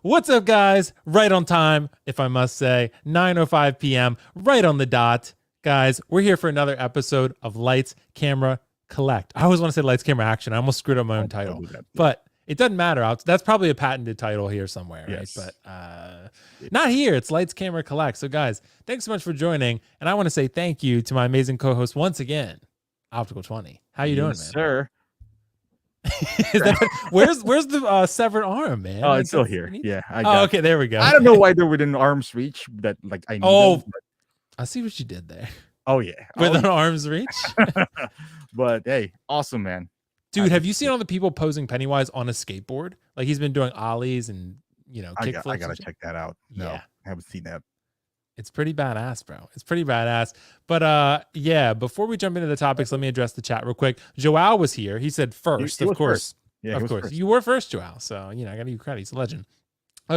What's up, guys? Right on time, if I must say. 9:05 p.m., right on the dot. Guys, we're here for another episode of Lights, Camera, Collect. I always want to say Lights, Camera, Action. I almost screwed up my own title. But it doesn't matter. That's probably a patented title here somewhere, right? Yes. But not here. It's Lights, Camera, Collect. So, guys, thanks so much for joining. And I want to say thank you to my amazing co-host once again, Optical 20. How you doing, man? Sir. Where's the severed arm, man? Oh, it's still here. Yeah. Okay, there we go. I don't know why they're within arm's reach. That like I need them, but... I see what you did there. Oh yeah, within arm's reach. But hey, awesome, man. Dude, have you seen all the people posing Pennywise on a skateboard? Like he's been doing ollies and kickflips. I gotta check that out. No, yeah. I haven't seen that. It's pretty badass, bro. It's pretty badass. But yeah, before we jump into the topics, let me address the chat real quick. Joao was here. He said first, he of was course. First. Yeah, of course. First. You were first, Joao. So, I got to give you credit. He's a legend.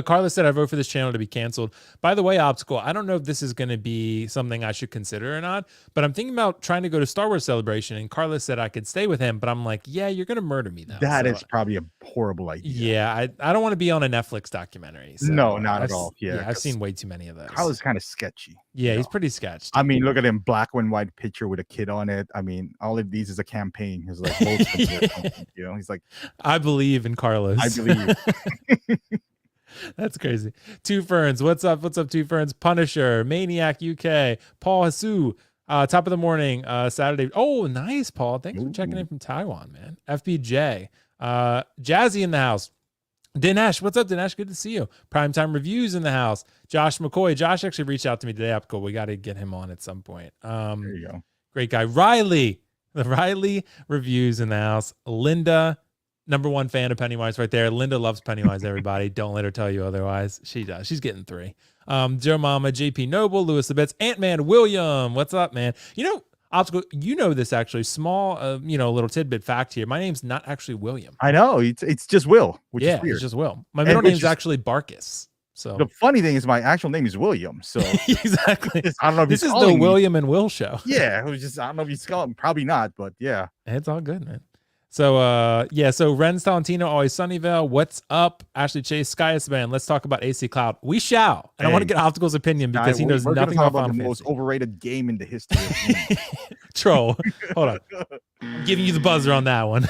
Carla said, I vote for this channel to be canceled. By the way, Optical, I don't know if this is going to be something I should consider or not, but I'm thinking about trying to go to Star Wars Celebration, and Carla said I could stay with him, but I'm like, yeah, you're going to murder me, though. That is probably a horrible idea. Yeah, I don't want to be on a Netflix documentary. So no, not at all. Yeah, I've seen way too many of those. Carla's kind of sketchy. Yeah, he's pretty sketchy. I mean, look at him, black and white picture with a kid on it. I mean, all of these is a campaign. He's like, he's like, I believe in Carlos. I believe. That's crazy. Two Ferns. What's up? What's up, Two Ferns? Punisher, Maniac UK, Paul Hasu, top of the morning, Saturday. Oh, nice, Paul. Thanks for checking in from Taiwan, man. FBJ, Jazzy in the house. Dinesh, what's up, Dinesh? Good to see you. Primetime Reviews in the house. Josh McCoy. Josh actually reached out to me today. Optical. We got to get him on at some point. There you go. Great guy. Riley. The Riley Reviews in the house. Linda. Number one fan of Pennywise right there. Linda loves Pennywise, everybody. Don't let her tell you otherwise. She does. She's getting 3. Joe Mama, JP Noble, Lewis the Bits, Ant-Man, William. What's up, man? Optical, this actually. Small, little tidbit fact here. My name's not actually William. I know. It's just Will, which is weird. It's just Will. My middle name's actually Barkus. So the funny thing is my actual name is William. So exactly. I don't know if this is the William and Will show. Yeah. It was just, I don't know if he's calling, probably not, but yeah. It's all good, man. So, so Renz Talentino, always Sunnyvale. What's up? Ashley Chase, Skyasban. Let's talk about AC Cloud. We shall. And I want to get Optical's opinion because he knows nothing about Final Fantasy. The most overrated game in the history of Troll. Hold on. I'm giving you the buzzer on that one.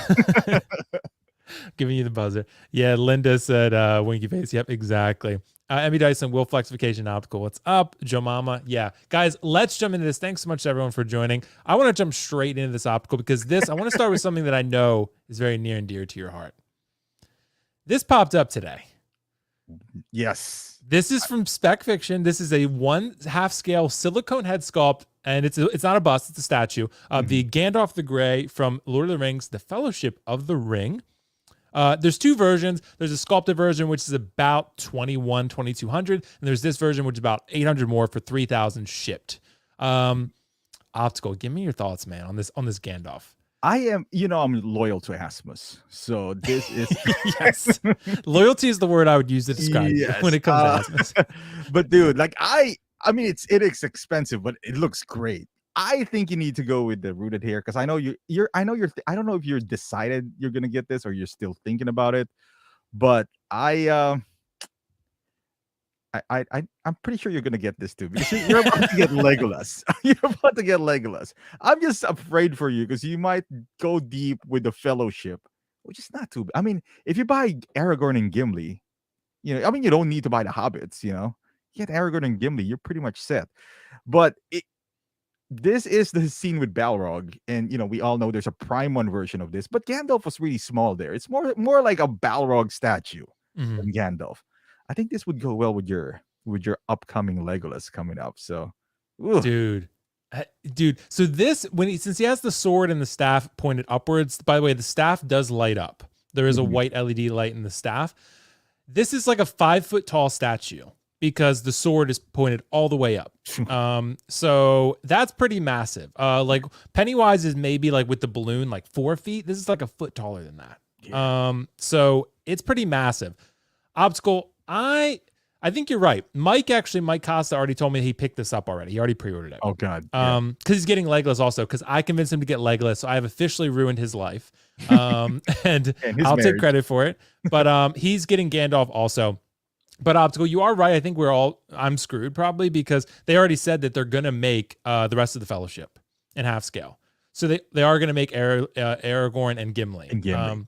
Giving you the buzzer. Yeah, Linda said winky face. Yep, exactly. Emmy Dyson, WillFoxification, Optical. What's up? Joe Mama. Yeah. Guys, let's jump into this. Thanks so much to everyone for joining. I want to jump straight into this, Optical, because I want to start with something that I know is very near and dear to your heart. This popped up today. Yes. This is from Spec Fiction. This is a 1/2 scale silicone head sculpt, and it's not a bust, it's a statue of the Gandalf the Grey from Lord of the Rings, The Fellowship of the Ring. There's 2 versions. There's a sculpted version, which is about $2,200, and there's this version, which is about $800 more for $3,000 shipped. Optical, give me your thoughts, man, on this Gandalf. I am, I'm loyal to Asmus, so this is yes. Loyalty is the word I would use to describe when it comes to Asmus. But dude, like I mean, it is expensive, but it looks great. I think you need to go with the rooted hair because I know I don't know if you're decided you're gonna get this or you're still thinking about it, but I'm pretty sure you're gonna get this too because you're about to get Legolas. You're about to get Legolas. I'm just afraid for you because you might go deep with the Fellowship, which is not too bad. I mean, if you buy Aragorn and Gimli, you don't need to buy the Hobbits. You get Aragorn and Gimli, you're pretty much set. But this is the scene with Balrog, and we all know there's a Prime 1 version of this, but Gandalf was really small there. It's more like a Balrog statue than Gandalf. I think this would go well with your upcoming Legolas coming up. So, dude. So this since he has the sword and the staff pointed upwards. By the way, the staff does light up. There is a white LED light in the staff. This is like a 5 foot tall statue because the sword is pointed all the way up. So that's pretty massive. Like Pennywise is maybe like with the balloon, like 4 feet. This is like a foot taller than that. Yeah. So it's pretty massive. Optical. I think you're right. Mike Costa already told me he picked this up already. He already pre-ordered it. Oh God. Because he's getting Legolas also. Because I convinced him to get Legolas, so I have officially ruined his life. And I'll take credit for it. But he's getting Gandalf also. But Optical, you are right. I think I'm screwed probably because they already said that they're gonna make the rest of the Fellowship in half scale. So they are gonna make Aragorn and Gimli. And Gimli.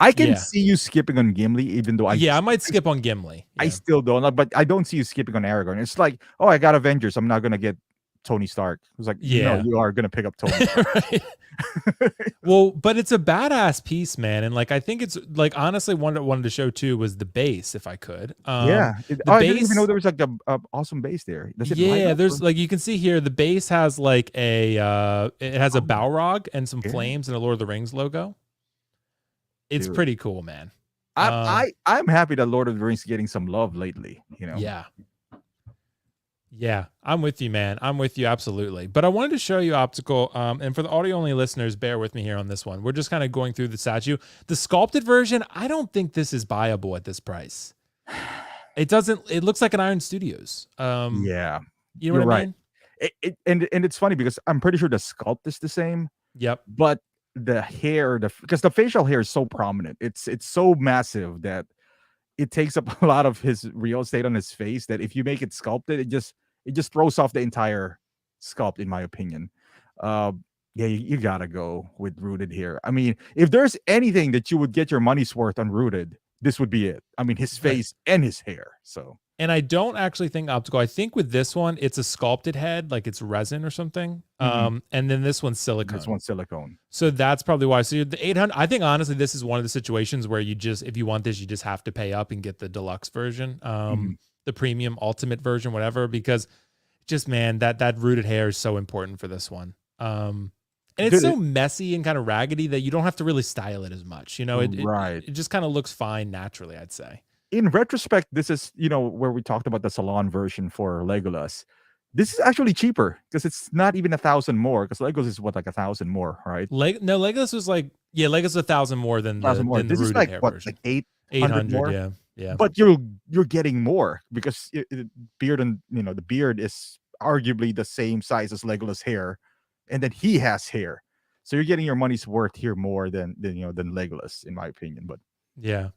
I can yeah. see you skipping on Gimli, even though I might skip on Gimli. I still don't, but I don't see you skipping on Aragorn. It's like, oh, I got Avengers. I'm not gonna get Tony Stark. It's like, no, you are gonna pick up Tony Stark. Right. Well, but it's a badass piece, man. And like I think it's like honestly one that I wanted to show too was the base, if I could. I didn't even know there was like a awesome base there. There's like you can see here the base has like it has a Balrog and some flames and a Lord of the Rings logo. It's pretty cool, man. I'm happy that Lord of the Rings is getting some love lately, you know. Yeah, I'm with you, man. I'm with you absolutely. But I wanted to show you Optical, and for the audio only listeners, bear with me here on this one. We're just kind of going through the statue. The sculpted version, I don't think this is buyable at this price. It doesn't. It looks like an Iron Studios. You know what I mean? And it's funny because I'm pretty sure the sculpt is the same. Yep. But the hair, because the facial hair is so prominent, it's so massive that it takes up a lot of his real estate on his face. That if you make it sculpted, it just throws off the entire sculpt, in my opinion. You gotta go with Rooted here. I mean, if there's anything that you would get your money's worth on Rooted, this would be it. I mean, his face and his hair. So. And I don't actually think Optical. I think with this one, it's a sculpted head, like it's resin or something. And then this one's silicone. This one's silicone. So that's probably why. So the 800. I think honestly, this is one of the situations where if you want this, you just have to pay up and get the deluxe version, the premium ultimate version, whatever. Because just man, that rooted hair is so important for this one. And it's so messy and kind of raggedy that you don't have to really style it as much. You know, it just kind of looks fine naturally, I'd say. In retrospect, this is, where we talked about the salon version for Legolas. This is actually cheaper because it's not even 1,000 more. Because Legolas is what, like 1,000 more, right? Legolas was like, Legolas is 1,000 more than the this is like what, version. like 800 more? Yeah. But you're getting more because beard and the beard is arguably the same size as Legolas' hair, and then he has hair, so you're getting your money's worth here more than Legolas, in my opinion. But yeah,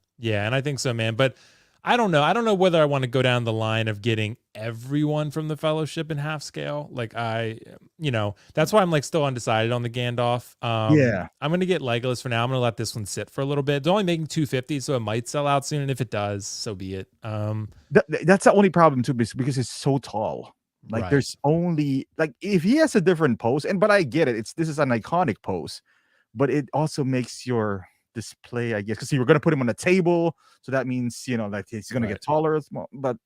and I think so, man. But I don't know whether I want to go down the line of getting everyone from the Fellowship in half scale. Like that's why I'm like still undecided on the Gandalf. I'm gonna get Legolas for now. I'm gonna let this one sit for a little bit. It's only making 250, so it might sell out soon. And if it does, so be it. That's the only problem too, because it's so tall. Like there's only like if he has a different pose, but I get it. This is an iconic pose, but it also makes your display, I guess, because you were gonna put him on a table, so that means like he's gonna get taller. But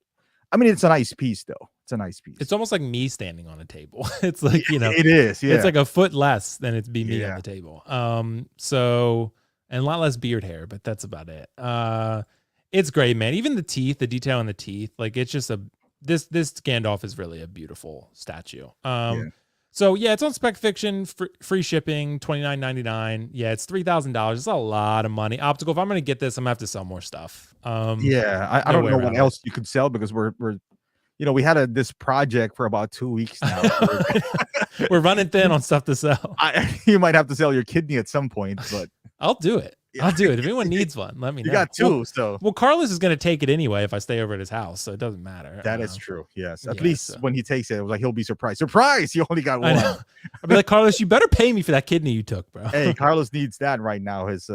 I mean, it's a nice piece, though. It's a nice piece. It's almost like me standing on a table. It's like it is. Yeah, it's like a foot less than it'd be me on the table. So and a lot less beard hair, but that's about it. It's great, man. Even the teeth, the detail in the teeth, like it's just this Gandalf is really a beautiful statue. So yeah, it's on Spec Fiction, free shipping, $29.99. Yeah, it's $3,000. It's a lot of money. Optical. If I'm gonna get this, I'm gonna have to sell more stuff. I don't know what else you could sell because we're we had this project for about 2 weeks now. We're running thin on stuff to sell. You might have to sell your kidney at some point, but I'll do it. I'll do it. If anyone needs one, let me know. You got two, well, Carlos is going to take it anyway if I stay over at his house, so it doesn't matter. That is true. Yes, at least when he takes it, it was like he'll be surprised. Surprise! You only got one. I'll be like, Carlos, you better pay me for that kidney you took, bro. Hey, Carlos needs that right now. His,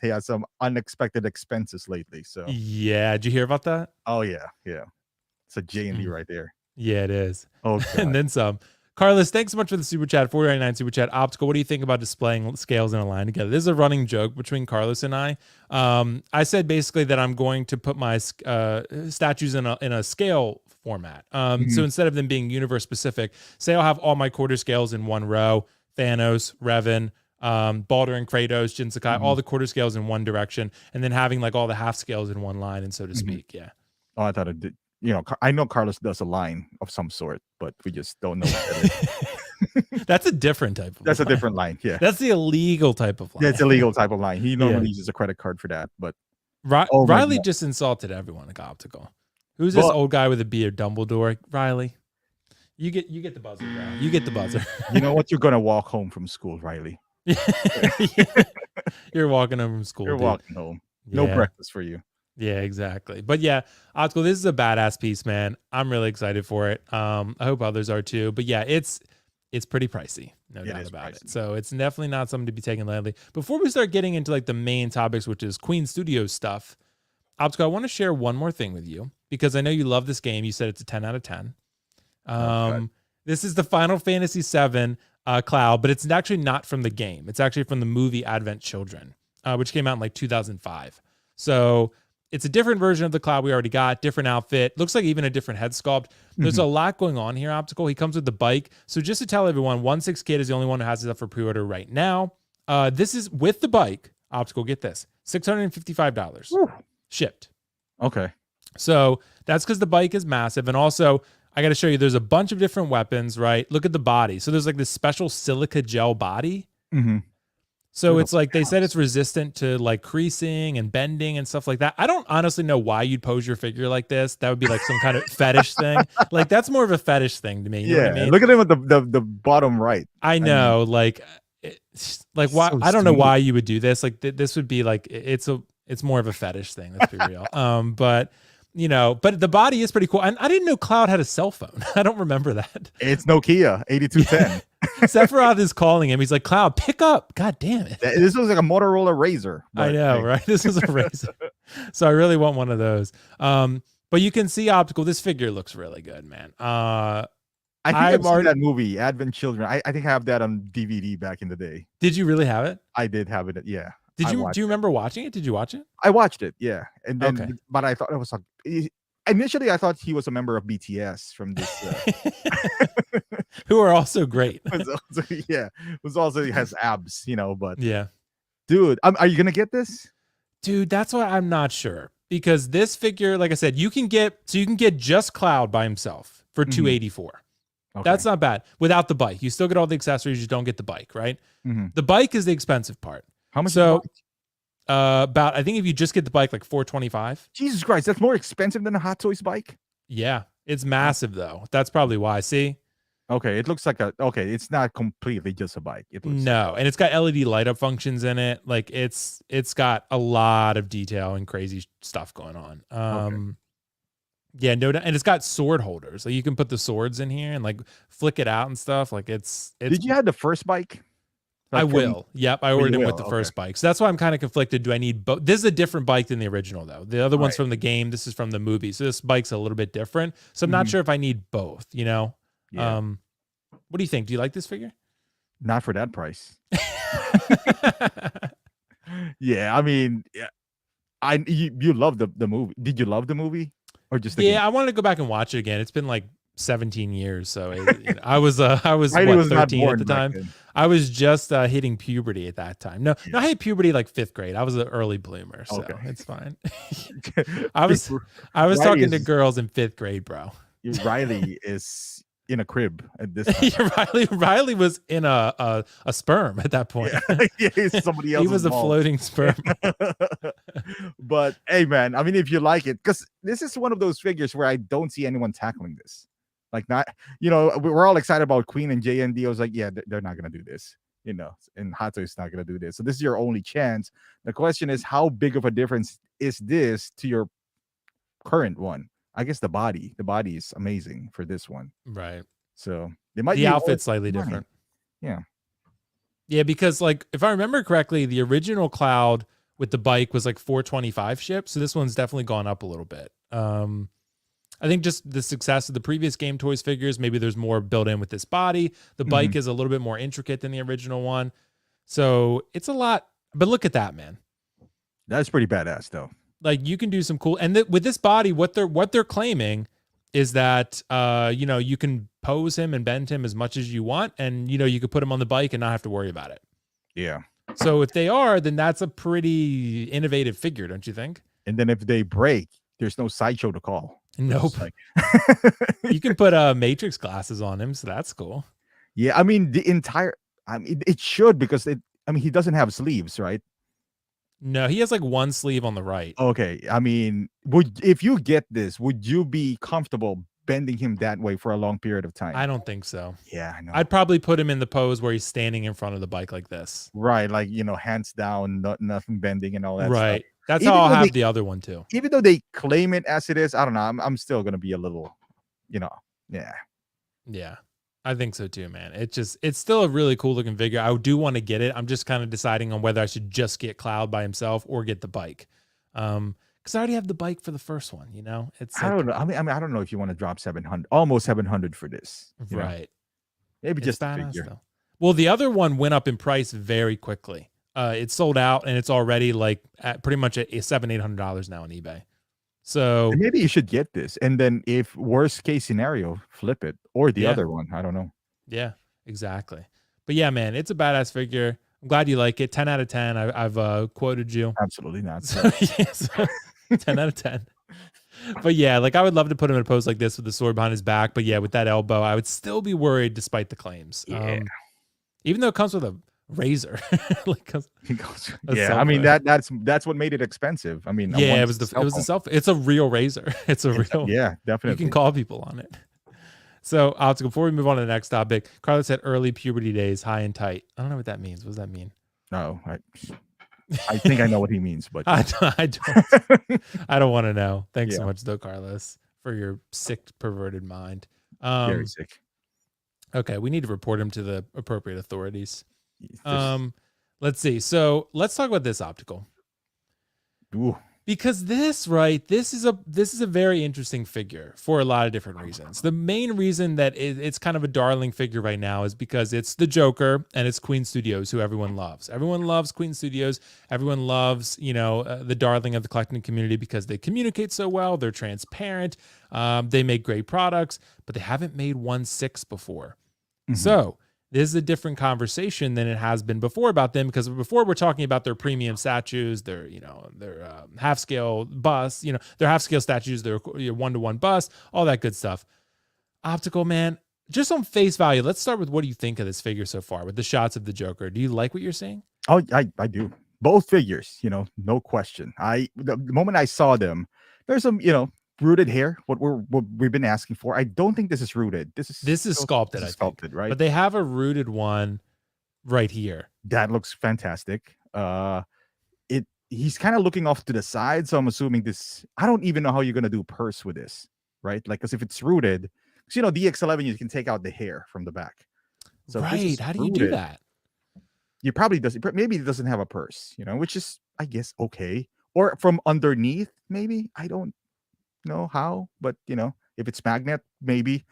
he has some unexpected expenses lately. So yeah, did you hear about that? Oh yeah. It's a JND right there. Yeah, it is. Oh, and then some. Carlos, thanks so much for the super chat. 499 super chat. Optical, what do you think about displaying scales in a line together? This is a running joke between Carlos and I. I said basically that I'm going to put my statues in a scale format. So instead of them being universe specific, say I'll have all my quarter scales in one row: Thanos, Revan, Baldur and Kratos, Jin Sakai, all the quarter scales in one direction, and then having like all the half scales in one line, and so to speak. Yeah. Oh, I thought it did. I know Carlos does a line of some sort, but we just don't know what that is. That's a different type of That's line. A different line, yeah. That's the illegal type of line. Yeah, it's illegal type of line. He normally uses a credit card for that, but Riley just insulted everyone at Optical. Who's this old guy with a beard? Dumbledore? Riley. You get the buzzer, bro. You get the buzzer. You know what? You're gonna walk home from school, Riley. You're walking home from school. You're walking home. No breakfast for you. Yeah, exactly. But yeah, Optical, this is a badass piece, man. I'm really excited for it. I hope others are too. But yeah, it's pretty pricey, no It doubt is about it. pricey. So it's definitely not something to be taken lightly. Before we start getting into like the main topics, which is Queen Studios stuff, Optical, I want to share one more thing with you because I know you love this game. You said it's a 10 out of 10. Oh God. This is the Final Fantasy VII Cloud, but it's actually not from the game. It's actually from the movie Advent Children, which came out in like 2005. So it's a different version of the Cloud we already got, different outfit. Looks like even a different head sculpt. There's a lot going on here, Optical. He comes with the bike. So just to tell everyone, 16 Kid is the only one who has it up for pre-order right now. This is with the bike, Optical, get this, $655 Whew. shipped. Okay. So that's because the bike is massive. And also, I got to show you, there's a bunch of different weapons, right? Look at the body. So there's like this special silica gel body. So it's like they said it's resistant to like creasing and bending and stuff like that. I don't honestly know why you'd pose your figure like this. That would be like some kind of fetish thing. Like that's more of a fetish thing to me. You know what I mean? Look at him at the bottom right. I know, like why? So I don't know sweet. why you would do this. Like this would be like it's more of a fetish thing. Let's be real. But you know, but the body is pretty cool. And I didn't know Cloud had a cell phone. I don't remember that. It's Nokia 8210. Sephiroth is calling him. He's like, Cloud, pick up. God damn it. This was like a Motorola Razor. I know, right? This is a Razor. So I really want one of those. But you can see, Optical, this figure looks really good, man. I think I've seen that movie, Advent Children. I think I have that on DVD back in the day. Did you really have it? I did have it. Yeah. Do you remember watching it? Did you watch it? I watched it. Yeah. And then, Okay. but I thought it was like, initially I thought he was a member of BTS from this. Who are also great. Was also has abs, you know, but yeah. Dude, are you going to get this? Dude, that's why I'm not sure. Because this figure, like I said, you can get just Cloud by himself for $284. Okay. That's not bad. Without the bike. You still get all the accessories, you don't get the bike, right? The bike is the expensive part. How much? So about, I think if you just get the bike, like $425. Jesus Christ, that's more expensive than a Hot Toys bike? Yeah. It's massive though. That's probably why. See? Okay, it looks like it's not completely just a bike. It looks and it's got LED light up functions in it. Like it's got a lot of detail and crazy stuff going on. Yeah, no doubt. And it's got sword holders. Like you can put the swords in here and like flick it out and stuff. Like it's Did you have the first bike? I will. Yep, I ordered it with the first bike. So that's why I'm kind of conflicted. Do I need both? This is a different bike than the original, though. The other one's from the game. This is from the movie. So this bike's a little bit different. So I'm not sure if I need both, you know? Yeah. What do you think? Do you like this figure? Not for that price. Yeah, I mean, you love the movie. Did you love the movie? Or just the game? I wanted to go back and watch it again. It's been like 17 years, so I was what, 13 at the time. I was just hitting puberty at that time. No, I hit puberty like 5th grade. I was an early bloomer, so it's fine. I was talking to girls in 5th grade, bro. Riley is in a crib at this time. Riley was in a sperm at that point. Somebody else. He was a floating sperm. But hey, man, I mean, if you like it, because this is one of those figures where I don't see anyone tackling this. Like, not, you know, we're all excited about Queen and JND. I was like, yeah, they're not gonna do this, you know, and Hot Toys not gonna do this. So this is your only chance. The question is, how big of a difference is this to your current one? I guess the body is amazing for this one, right? So the outfit's slightly different. Yeah, because like if I remember correctly, the original Cloud with the bike was like $425 shipped. So this one's definitely gone up a little bit. I think just the success of the previous Game Toys figures, maybe there's more built in with this body. The bike is a little bit more intricate than the original one. So it's a lot, but look at that, man. That's pretty badass though. Like you can do some cool, and with this body, what they're claiming is that, you know, you can pose him and bend him as much as you want. And, you know, you could put him on the bike and not have to worry about it. Yeah. So if they are, then that's a pretty innovative figure, don't you think? And then if they break, there's no sideshow to call. Nope. Like... You can put Matrix glasses on him, so that's cool. Yeah, I mean it should, because he doesn't have sleeves, right? No, he has like one sleeve on the right. Okay, I mean, if you get this, would you be comfortable bending him that way for a long period of time? I don't think so. Yeah, I know. I'd probably put him in the pose where he's standing in front of the bike like this. Right, like, you know, hands down, nothing bending and all that right. stuff. That's how Even I'll though they, have the other one too. even though they claim it as it is, I don't know. I'm still gonna be a little, yeah. Yeah. I think so too, man. It's still a really cool looking figure. I do want to get it. I'm just kind of deciding on whether I should just get Cloud by himself or get the bike. Because I already have the bike for the first one, It's I like don't know. I mean, I don't know if you want to drop 700, almost 700 for this. right. Maybe It's just the badass figure. though. Well, the other one went up in price very quickly. It sold out and it's already like at pretty much at $700-800 now on eBay. So And maybe you should get this, and then if worst case scenario, flip it or the yeah, other one. I don't know. yeah, exactly. But yeah, man, it's a badass figure. I'm glad you like it. 10 out of 10. I've quoted you. Absolutely not. So, yeah, so 10 out of 10. But yeah, like I would love to put him in a pose like this with the sword behind his back. But yeah, with that elbow, I would still be worried despite the claims. Yeah. Even though it comes with a razor. like yeah, I mean that's what made it expensive. I mean, yeah, it was the self. It's a real razor. It's a real. Yeah, definitely. You can call people on it. So, Optical, before we move on to the next topic, Carlos said early puberty days, high and tight. I don't know what that means. What does that mean? No, I think I know what he means, but I don't want to know. Thanks so much, though, Carlos, for your sick, perverted mind. Very sick. Okay, we need to report him to the appropriate authorities. Let's see. So let's talk about this, Optical. Ooh. Because this is a very interesting figure for a lot of different reasons. The main reason that it's kind of a darling figure right now is because it's the Joker and it's Queen Studios, who everyone loves. Everyone loves Queen Studios. Everyone loves, the darling of the collecting community because they communicate so well. They're transparent. They make great products, but they haven't made 1/6 before. Mm-hmm. So this is a different conversation than it has been before about them, because before we're talking about their premium statues, their half scale busts, their half scale statues, their 1-to-1 busts, all that good stuff. Optical, man, just on face value, let's start with what do you think of this figure so far with the shots of the Joker? Do you like what you're seeing? Oh, I do. Both figures, no question. The moment I saw them, there's some, rooted hair, what we've been asking for. I don't think this is rooted. This is sculpted. This is sculpted, right? But they have a rooted one right here. That looks fantastic. He's kind of looking off to the side, so I'm assuming this. I don't even know how you're gonna do purse with this, right? Like, because if it's rooted, because DX11 you can take out the hair from the back. So right, how do you do that? You probably doesn't. Maybe it doesn't have a purse, which is, I guess, okay. Or from underneath, maybe. I don't know how, but if it's magnet, maybe.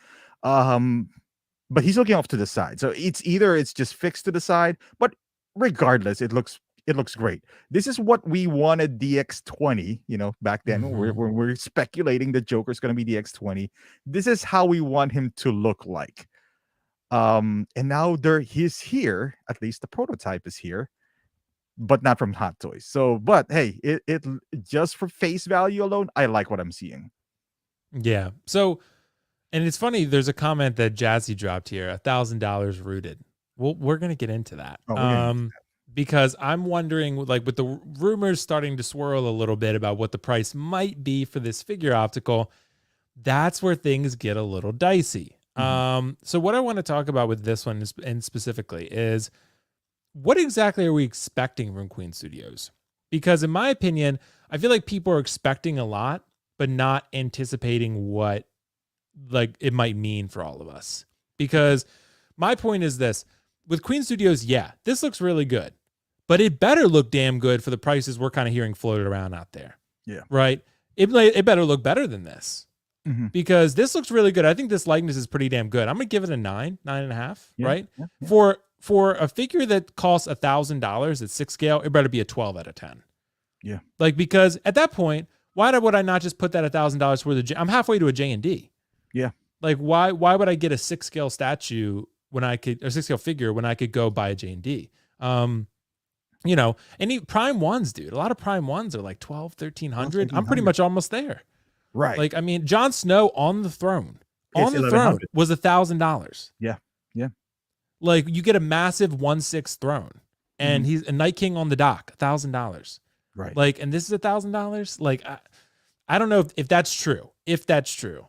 But he's looking off to the side, so it's just fixed to the side. But regardless, it looks great. This is what we wanted DX20, back then. Mm-hmm. We're speculating the Joker's going to be DX20. This is how we want him to look like. And now he's here. At least the prototype is here, but not from Hot Toys. So, but hey, it just for face value alone, I like what I'm seeing. Yeah. So, and it's funny, there's a comment that Jazzy dropped here, $1,000 rooted. Well, we're gonna get into that. Because I'm wondering, like, with the rumors starting to swirl a little bit about what the price might be for this figure, Optical, that's where things get a little dicey. Mm-hmm. So what I want to talk about with this one and specifically is, what exactly are we expecting from Queen Studios? Because in my opinion, I feel like people are expecting a lot, but not anticipating what like it might mean for all of us. Because my point is this, with Queen Studios, yeah, this looks really good, but it better look damn good for the prices we're kind of hearing floated around out there. Yeah. Right? It better look better than this. Mm-hmm. Because this looks really good. I think this likeness is pretty damn good. I'm going to give it a 9.5, right? Yeah. For a figure that costs $1,000 at 6 scale, it better be a 12 out of 10. Yeah. Like, because at that point, why would I not just put that $1,000 worth of I'm halfway to a JND. Yeah. Like, why would I get a 6 scale statue when I could, or 6 scale figure when I could go buy a JND? Any prime ones, dude. A lot of prime ones are like 12, 1,300. I'm pretty much almost there. Right. Like, I mean, Jon Snow on the throne was $1,000. Yeah. Yeah. Like, you get a massive 1/6 throne, and he's a Night King on the dock, $1,000. Right. Like, and this is $1,000. Like, I don't know if that's true. If that's true,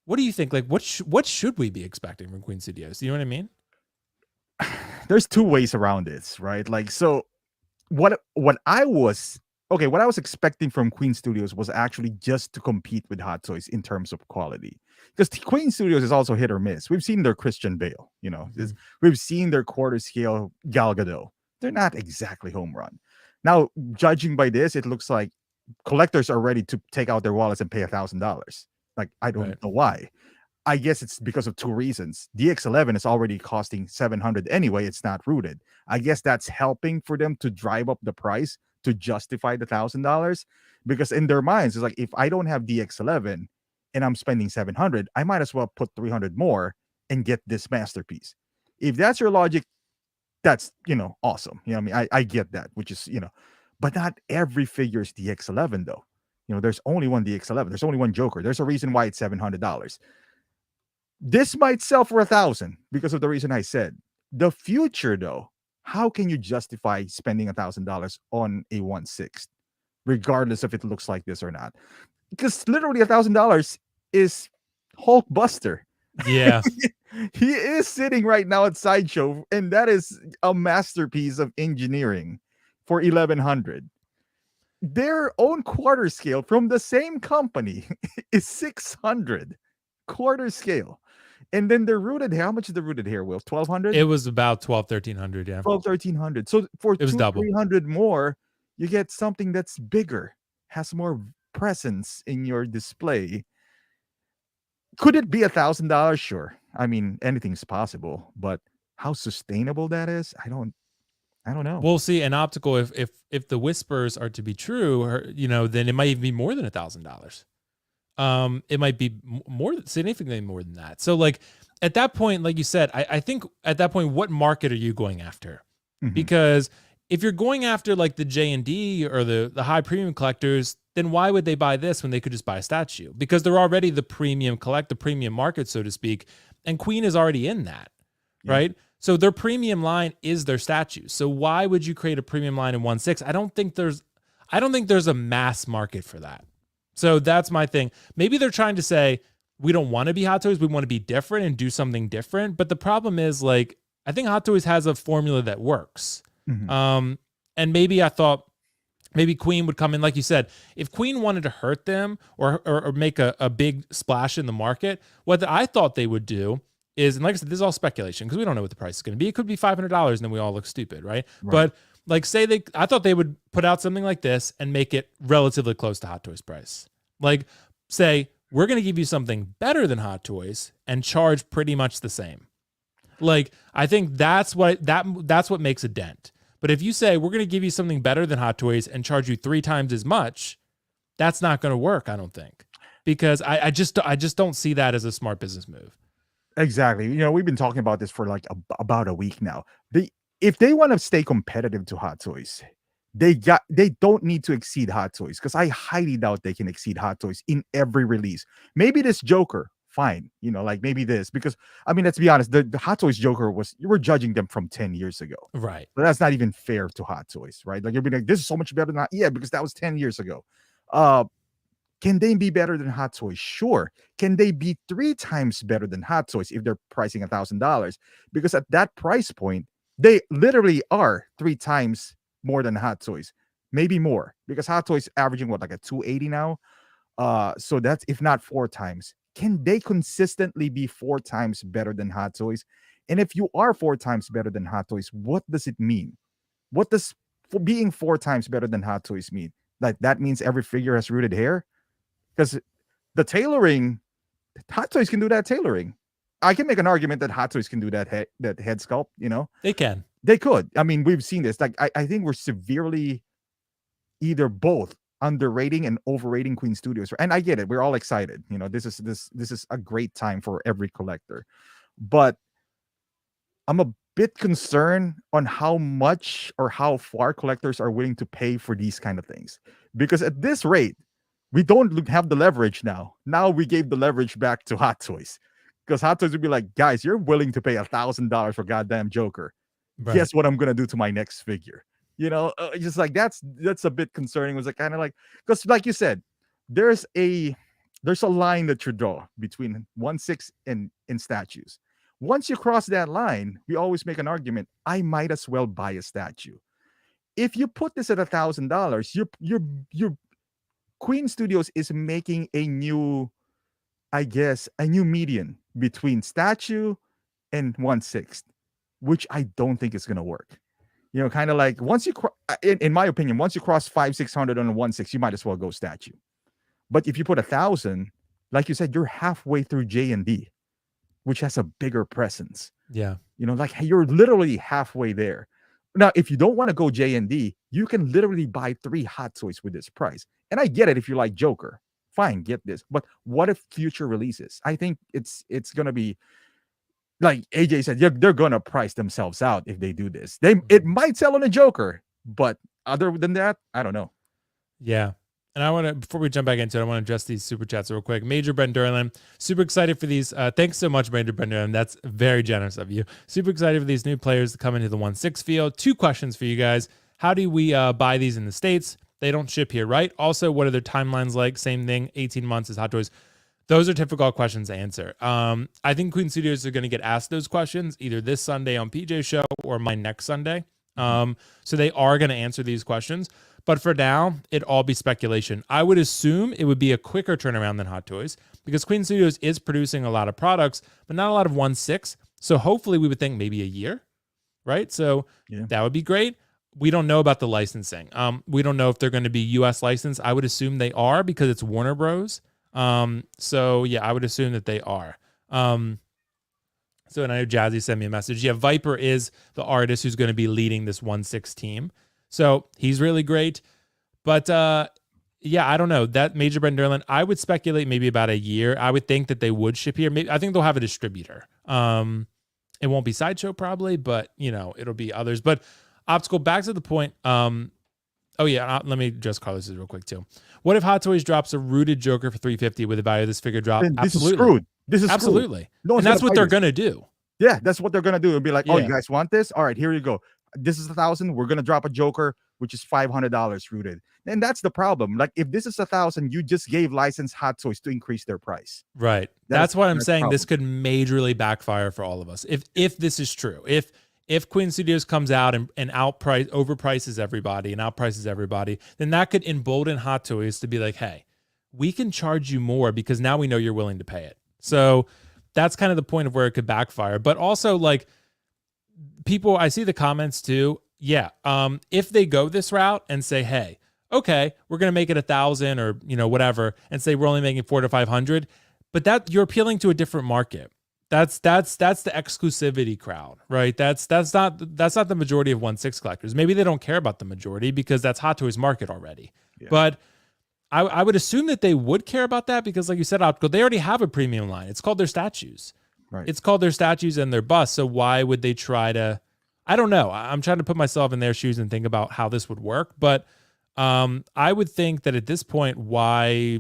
what do you think? Like, what should we be expecting from Queen Studios? You know what I mean? There's two ways around this, right? Like, so what I was okay, what I was expecting from Queen Studios was actually just to compete with Hot Toys in terms of quality. Because Queen Studios is also hit or miss. We've seen their Christian Bale, Mhm. we've seen their quarter scale Gal Gadot. They're not exactly home run. Now, judging by this, it looks like collectors are ready to take out their wallets and pay $1,000. Like, I don't Right. know why. I guess it's because of two reasons. DX11 is already costing 700 anyway. It's not rooted. I guess that's helping for them to drive up the price to justify the $1,000 because in their minds it's like if I don't have DX11 and I'm spending 700, I might as well put 300 more and get this masterpiece. If that's your logic, that's awesome. I mean, I get that, which is but not every figure is DX11 though. There's only one DX11. There's only one Joker. There's a reason why it's $700. This might sell for 1,000 because of the reason I said. The future, though, how can you justify spending $1,000 on a 1/6, regardless if it looks like this or not? Because literally $1,000 is Hulkbuster. Yeah. He is sitting right now at Sideshow, and that is a masterpiece of engineering for 1,100. Their own quarter scale from the same company is 600 quarter scale. And then the rooted hair, how much is the rooted hair, Will? 1,200? It was about 12, 1300. Yeah. 12, 1,300. So for It was two, double. 300 more, you get something that's bigger, has more presence in your display. Could it be $1,000? Sure. I mean, anything's possible, but how sustainable that is, I don't know. We'll see. An optical, if the whispers are to be true, then it might even be more than $1,000. It might be significantly more than that. So like at that point, like you said, I think at that point, what market are you going after? Mhm. Because if you're going after like the JND or the high premium collectors, then why would they buy this when they could just buy a statue? Because they're already the premium market, so to speak, and Queen is already in that, Yeah. right? So their premium line is their statues. So why would you create a premium line in 1/6? I don't think there's a mass market for that. So that's my thing. Maybe they're trying to say, we don't want to be Hot Toys. We want to be different and do something different. But the problem is, like, I think Hot Toys has a formula that works. Mhm. And maybe I thought maybe Queen would come in, like you said, if Queen wanted to hurt them or make a big splash in the market, what I thought they would do is, and like I said, this is all speculation because we don't know what the price is going to be. It could be $500 and then we all look stupid, right? Right. But like I thought they would put out something like this and make it relatively close to Hot Toys price. Like say, we're going to give you something better than Hot Toys and charge pretty much the same. Like, I think that's what makes a dent. But if you say we're going to give you something better than Hot Toys and charge you 3 times as much, that's not going to work, I don't think. Because I just don't see that as a smart business move. Exactly. We've been talking about this for like about a week now. If they want to stay competitive to Hot Toys, they don't need to exceed Hot Toys because I highly doubt they can exceed Hot Toys in every release. Maybe this Joker, fine. Like maybe this because I mean, let's be honest, the Hot Toys Joker you were judging them from 10 years ago. Right. But that's not even fair to Hot Toys, right? Like you're being like, this is so much better than that. Yeah, because that was 10 years ago. Can they be better than Hot Toys? Sure. Can they be 3 times better than Hot Toys if they're pricing $1,000? Because at that price point, they literally are 3 times more than Hot Toys, maybe more. Because Hot Toys averaging what, like a 280 now. So that's if not 4 times. Can they consistently be 4 times better than Hot Toys? And if you are 4 times better than Hot Toys, what does it mean? What does being 4 times better than Hot Toys mean? Like that means every figure has rooted hair? Because the tailoring, Hot Toys can do that tailoring. I can make an argument that Hot Toys can do that head sculpt. They can. They could. I mean, we've seen this. Like, I think we're severely either both underrating and overrating Queen Studios. And I get it. We're all excited. This is a great time for every collector. But I'm a bit concerned on how much or how far collectors are willing to pay for these kind of things. Because at this rate, we don't have the leverage now. Now we gave the leverage back to Hot Toys. Because Hot Toys would be like, guys, you're willing to pay $1,000 for goddamn Joker. Right. Guess what I'm gonna do to my next figure? Just like that's a bit concerning. It was like kind of like because like you said, there's a line that you draw between 1/6 and statues. Once you cross that line, we always make an argument. I might as well buy a statue. if you put this at $1,000, your Queen Studios is making a new, I guess, a new median between statue and 1/6, which I don't think is gonna work. Kind of like once you, in my opinion, once you cross 500-600 on a 1/6, you might as well go statue. But if you put 1,000, like you said, you're halfway through JND, which has a bigger presence. Yeah. Like you're literally halfway there. Now, if you don't want to go JND, you can literally buy 3 Hot Toys with this price. And I get it if you like Joker. Fine, get this. But what if future releases? I think it's gonna be like AJ said, they're gonna price themselves out if they do this. It might sell on a Joker, but other than that, I don't know. Yeah. And I want to, before we jump back into it, I want to address these super chats real quick. Major Brent Durlin, super excited for these. Thanks so much, Major Brent Durlin. That's very generous of you. Super excited for these new players to come into the 1/6 field. 2 questions for you guys. How do we buy these in the States? They don't ship here, right? Also, what are their timelines like? Same thing, 18 months as Hot Toys. Those are difficult questions to answer. I think Queen Studios are going to get asked those questions either this Sunday on PJ's show or my next Sunday. So they are going to answer these questions. But for now, it'd all be speculation. I would assume it would be a quicker turnaround than Hot Toys because Queen Studios is producing a lot of products, but not a lot of 1/6. So hopefully we would think maybe a year, right? So that would be great. We don't know about the licensing. We don't know if they're going to be US licensed. I would assume they are because it's Warner Bros. So yeah, I would assume that they are. So, and I know Jazzy sent me a message. Yeah, Viper is the artist who's going to be leading this 1/6 team. So he's really great. But yeah, I don't know. That Major Brent Durlin, I would speculate maybe about a year. I would think that they would ship here. Maybe, I think they'll have a distributor. It won't be Sideshow probably, but it'll be others. But Optical, back to the point. Oh yeah, let me address Carlos's real quick too. What if Hot Toys drops a rooted Joker for $350 with the value of this figure drop? Then this Absolutely. is screwed. This is absolutely. Screwed. No, and that's what they're gonna do. Yeah, that's what they're gonna do. It'll be like, oh, Yeah. you guys want this? All right, here you go. This is 1,000. We're gonna drop a Joker, which is $500 rooted. And that's the problem. Like, if this is 1,000, you just gave licensed Hot Toys to increase their price. Right. That's why I'm saying problem. this could majorly backfire for all of us. If this is true, if Queen Studios comes out and overprices everybody, then that could embolden Hot Toys to be like, hey, we can charge you more because now we know you're willing to pay it. So that's kind of the point of where it could backfire. But also, like, people, I see the comments too. Yeah. If they go this route and say, hey, okay, we're going to make it 1,000 or, whatever, and say we're only making 400 to 500, but that you're appealing to a different market. That's the exclusivity crowd, right? That's not the majority of 1/6 collectors. Maybe they don't care about the majority because that's Hot Toys market already. Yeah. But I would assume that they would care about that because, like you said, Optical, they already have a premium line. It's called their statues. Right. It's called their statues and their busts. So why would they try to? I don't know. I'm trying to put myself in their shoes and think about how this would work. But I would think that at this point, why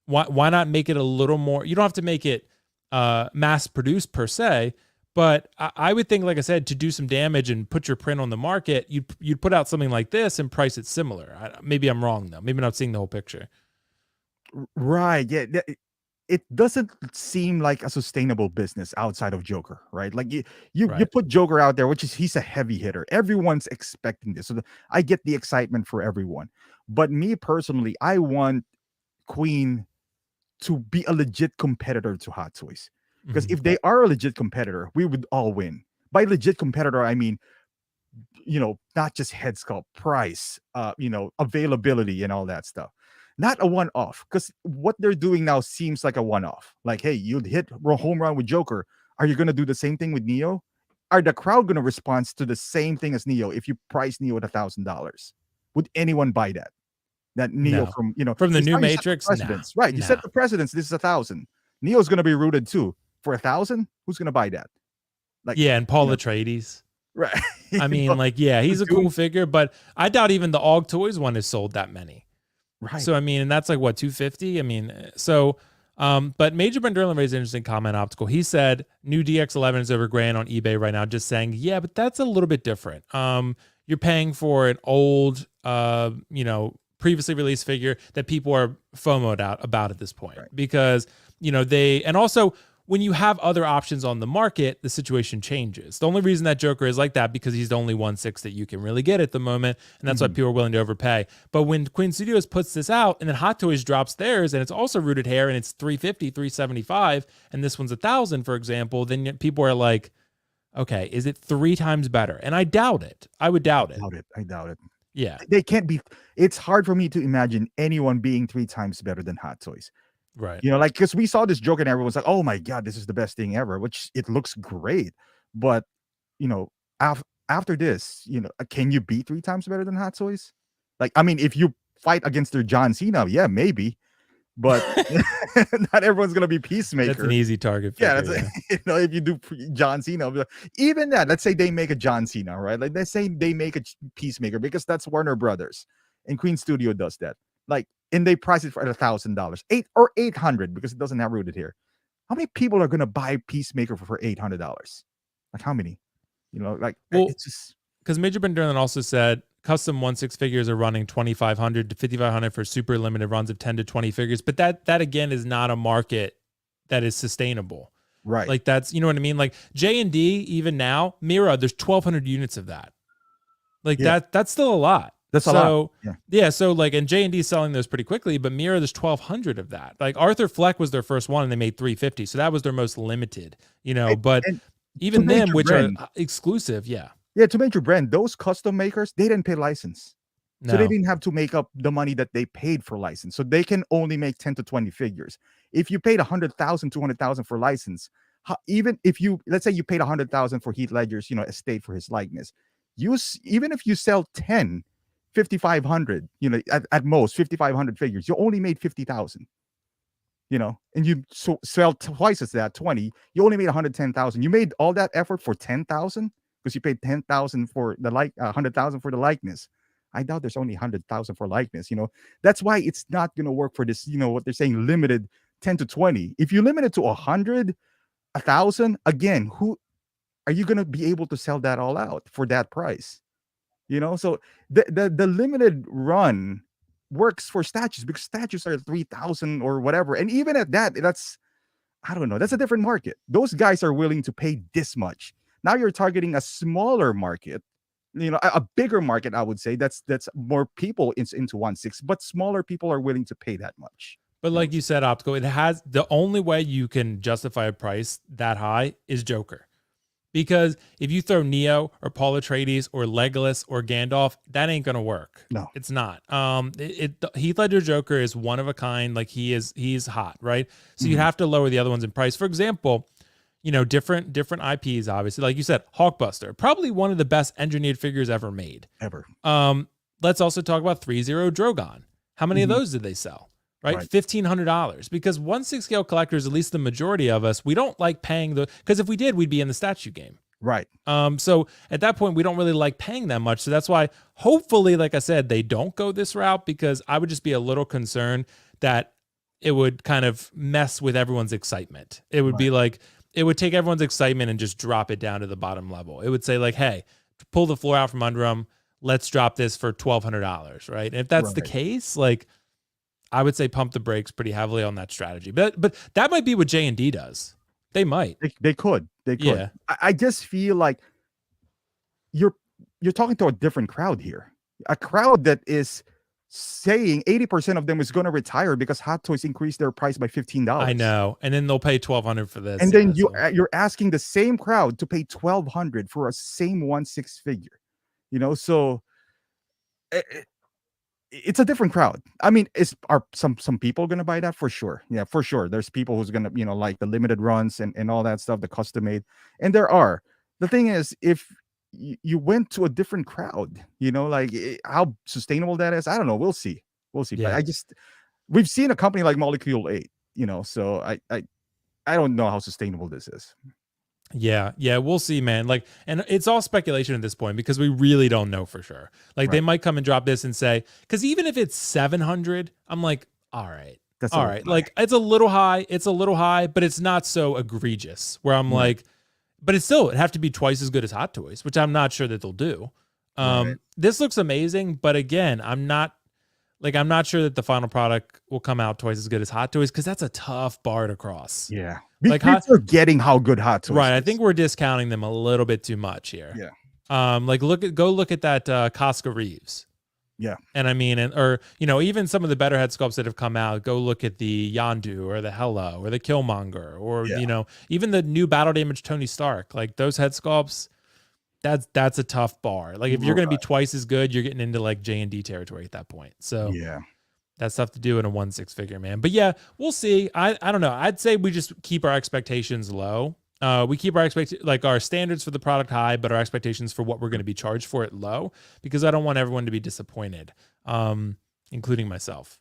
not make it a little more? You don't have to make it mass produced per se, but I would think, like I said, to do some damage and put your print on the market, you'd put out something like this and price it similar. Maybe I'm wrong though. Maybe I'm not seeing the whole picture. Right. Yeah. It doesn't seem like a sustainable business outside of Joker, right? Like you put Joker out there, he's a heavy hitter. Everyone's expecting this. So I get the excitement for everyone. But me personally, I want Queen to be a legit competitor to Hot Toys. Because if they are a legit competitor, we would all win. By legit competitor, I mean, not just head sculpt, price, availability and all that stuff. Not a one-off, because what they're doing now seems like a one-off. Like, hey, you'd hit a home run with Joker. Are you going to do the same thing with Neo? Are the crowd going to respond to the same thing as Neo if you price Neo at $1,000? Would anyone buy that? That Neo from the new Matrix? Right. You set the precedence. This is 1,000. Neo's going to be rooted too. For 1,000, who's going to buy that? Like, yeah, and Paul Atreides. Right. I mean, he's a cool figure, but I doubt even the Og Toys one has sold that many. Right. So, I mean, and that's like what, 250? I mean, so, but Major Brent Durlin raised an interesting comment, Optical. He said, new DX11 is over grand on eBay right now, just saying, yeah, but that's a little bit different. You're paying for an old, previously released figure that people are FOMO'd out about at this point. Right. Because, and also when you have other options on the market, the situation changes. The only reason that Joker is like that because he's the only 1/6 that you can really get at the moment, and that's why people are willing to overpay. But when Queen Studios puts this out, and then Hot Toys drops theirs, and it's also rooted hair, and it's $350, $375, and this one's $1,000, for example, then people are like, okay, is it 3 times better? And I doubt it. I would doubt it. I doubt it. Yeah, They can't be. It's hard for me to imagine anyone being 3 times better than Hot Toys. right. You know, like, because we saw this joke and everyone's like, "Oh my god, this is the best thing ever," which it looks great. But you know, after this, you know, can you be 3 times better than Hot Toys? Like, I mean, if you fight against their John Cena, yeah, maybe. But not everyone's gonna be Peacemaker. That's an easy target. Yeah, Figure, that's you know, if you do John Cena, even that, let's say they make a John Cena, right? Like, let's say they make a Peacemaker because that's Warner Brothers, and Queen Studio does that. Like, and they price it for $1,000, 800 because it doesn't have rooted here. How many people are gonna buy Peacemaker for $800? Like, how many? You know, like, well, it's just because Major Benderlin also said custom 1/6 figures are running 2,500 to 5,500 for super limited runs of 10 to 20 figures, but that again is not a market that is sustainable. right. Like, that's, you know what I mean? Like JND, even now, Mira, there's 1,200 units of that. Like, that's still a lot. That's a lot. Yeah. So like, and JND is selling those pretty quickly, but Mira, there's 1,200 of that. Like, Arthur Fleck was their first one, and they made 350, so that was their most limited. You know, but even them, which are exclusive, yeah. Yeah, to Major Brand, those custom makers, they didn't pay license. No. So they didn't have to make up the money that they paid for license. So they can only make 10 to 20 figures. If you paid 100,000, 200,000 for license, even if you, let's say you paid 100,000 for Heath Ledger's, you know, estate for his likeness, even if you sell 10, 5,500, you know, at most 5,500 figures, you only made 50,000. You know, and you sell twice as that, 20, you only made 110,000. You made all that effort for 10,000 because you paid 10,000 for the 100,000 for the likeness. I doubt there's only 100,000 for likeness. You know, that's why it's not going to work for this. You know what they're saying, limited 10 to 20. If you limit it to 100, 1,000, again, who are you going to be able to sell that all out for that price? You know, so the limited run works for statues because statues are 3,000 or whatever, and even at that, that's, I don't know, that's a different market. Those guys are willing to pay this much. Now you're targeting a smaller market, you know, a bigger market, I would say. That's more people into 1/6, but smaller people are willing to pay that much. But like you said, Optical, it has, the only way you can justify a price that high is Joker. Because if you throw Neo or Paul Atreides or Legolas or Gandalf, that ain't gonna work. No, it's not. Heath Ledger Joker is one of a kind. Like, he's hot, right? So you have to lower the other ones in price. For example, you know, different IPs, obviously. Like you said, Hulkbuster, probably one of the best engineered figures ever made. Ever. Let's also talk about 3-0 Drogon. How many of those did they sell? Right? $1,500. Because 1/6 scale collectors, at least the majority of us, we don't like paying because if we did, we'd be in the statue game. Right. So at that point, we don't really like paying that much. So that's why, hopefully, like I said, they don't go this route, because I would just be a little concerned that it would kind of mess with everyone's excitement. It would be like, it would take everyone's excitement and just drop it down to the bottom level. It would say like, hey, pull the floor out from under them. Let's drop this for $1,200, right? And if that's the case, like, I would say pump the brakes pretty heavily on that strategy. But that might be what JND does. They might. They could. Yeah. I just feel like you're talking to a different crowd here. A crowd that is saying 80% of them is going to retire because Hot Toys increased their price by $15. I know. And then they'll pay $1,200 for this. And then you're asking the same crowd to pay $1,200 for a same 1/6 figure. You know, so it's a different crowd. I mean, are some people going to buy that? For sure. Yeah, for sure. There's people who's going to, you know, like the limited runs and all that stuff, the custom made. And there are. The thing is, if you went to a different crowd, you know, like how sustainable that is, I don't know. We'll see. Yeah. But we've seen a company like Molecule 8, you know, so I don't know how sustainable this is. Yeah, we'll see, man. Like, and it's all speculation at this point because we really don't know for sure. Like, they might come and drop this and say, because even if it's 700, I'm like, all right, that's all right. Like, it's a little high, but it's not so egregious. Where I'm like, but it'd have to be twice as good as Hot Toys, which I'm not sure that they'll do. This looks amazing, but again, I'm not Like, I'm not sure that the final product will come out twice as good as Hot Toys because that's a tough bar to cross. Yeah. Like We're Hot, forgetting how good Hot Toys right? I is. think we're discounting them a little bit too much here. Yeah. Like go look at that Casca Reeves. Yeah. And I mean, or even some of the better head sculpts that have come out. Go look at the Yondu or the Hela or the Killmonger or Yeah. even the new Battle Damage Tony Stark. Like those head sculpts, that's a tough bar. Like if you're going to be twice as good, you're getting into like JND territory at that point. So Yeah. that's tough to do in a 1/6 figure, man. But yeah, we'll see. I don't know. I'd say we just keep our expectations low. We keep our our standards for the product high, but our expectations for what we're going to be charged for it low, because I don't want everyone to be disappointed, including myself.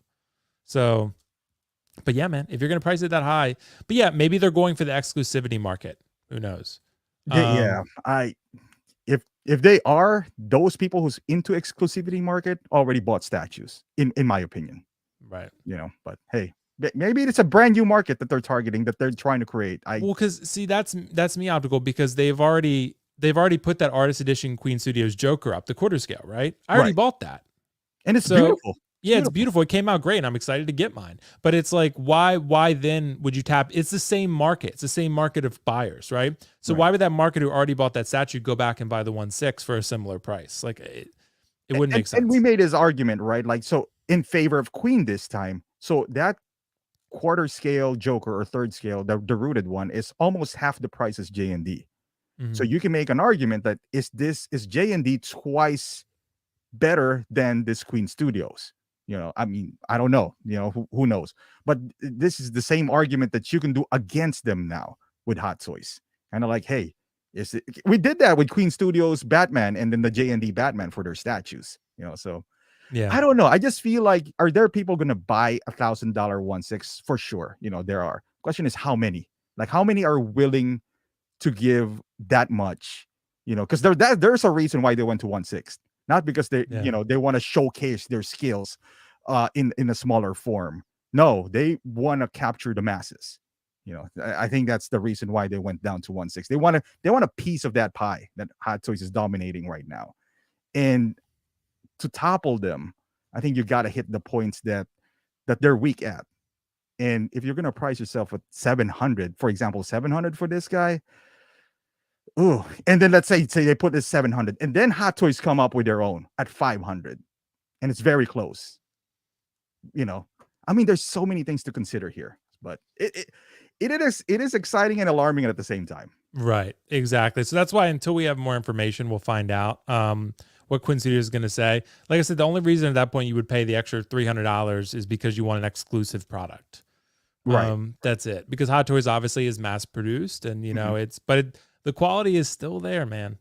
So, but yeah, man, if you're going to price it that high, but yeah, maybe they're going for the exclusivity market. Who knows? Yeah. If they are, those people who's into exclusivity market already bought statues, in my opinion. Right. But hey, maybe it's a brand new market that they're targeting, that they're trying to create. Well, because see, that's me, Optical, because they've already put that artist edition Queen Studios Joker up the quarter scale, right? I already bought that, and it's beautiful. Yeah, it's beautiful. It came out great, and I'm excited to get mine. But it's like, why then would you tap? It's the same market. It's the same market of buyers, right? So why would that market who already bought that statue go back and buy the 1/6 for a similar price? Like it wouldn't make sense. And we made his argument, right? Like, so in favor of Queen this time. So that quarter scale Joker or third scale, the rooted one, is almost half the price as JND. So you can make an argument that is JND twice better than this Queen Studios. I mean, I don't know. Who knows? But this is the same argument that you can do against them now with Hot Toys. Kind of like, hey, we did that with Queen Studios Batman and then the JND Batman for their statues. So yeah, I don't know. I just feel like, are there people going to buy $1,000 1/6? For sure. There are. Question is how many? Like, how many are willing to give that much? Because there's a reason why they went to 1/6. Not because they they want to showcase their skills in a smaller form. No, they want to capture the masses. I think that's the reason why they went down to 1/6. They want a piece of that pie that Hot Toys is dominating right now. And to topple them, I think you got to hit the points that they're weak at. And if you're going to price yourself at 700, for example, 700 for this guy, ooh, and then let's say they put this 700, and then Hot Toys come up with their own at 500, and it's very close. I mean, there's so many things to consider here, but it is exciting and alarming at the same time. Right, exactly. So that's why until we have more information, we'll find out what Queen Studios is going to say. Like I said, the only reason at that point you would pay the extra $300 is because you want an exclusive product. Right. That's it. Because Hot Toys obviously is mass produced, and the quality is still there, man.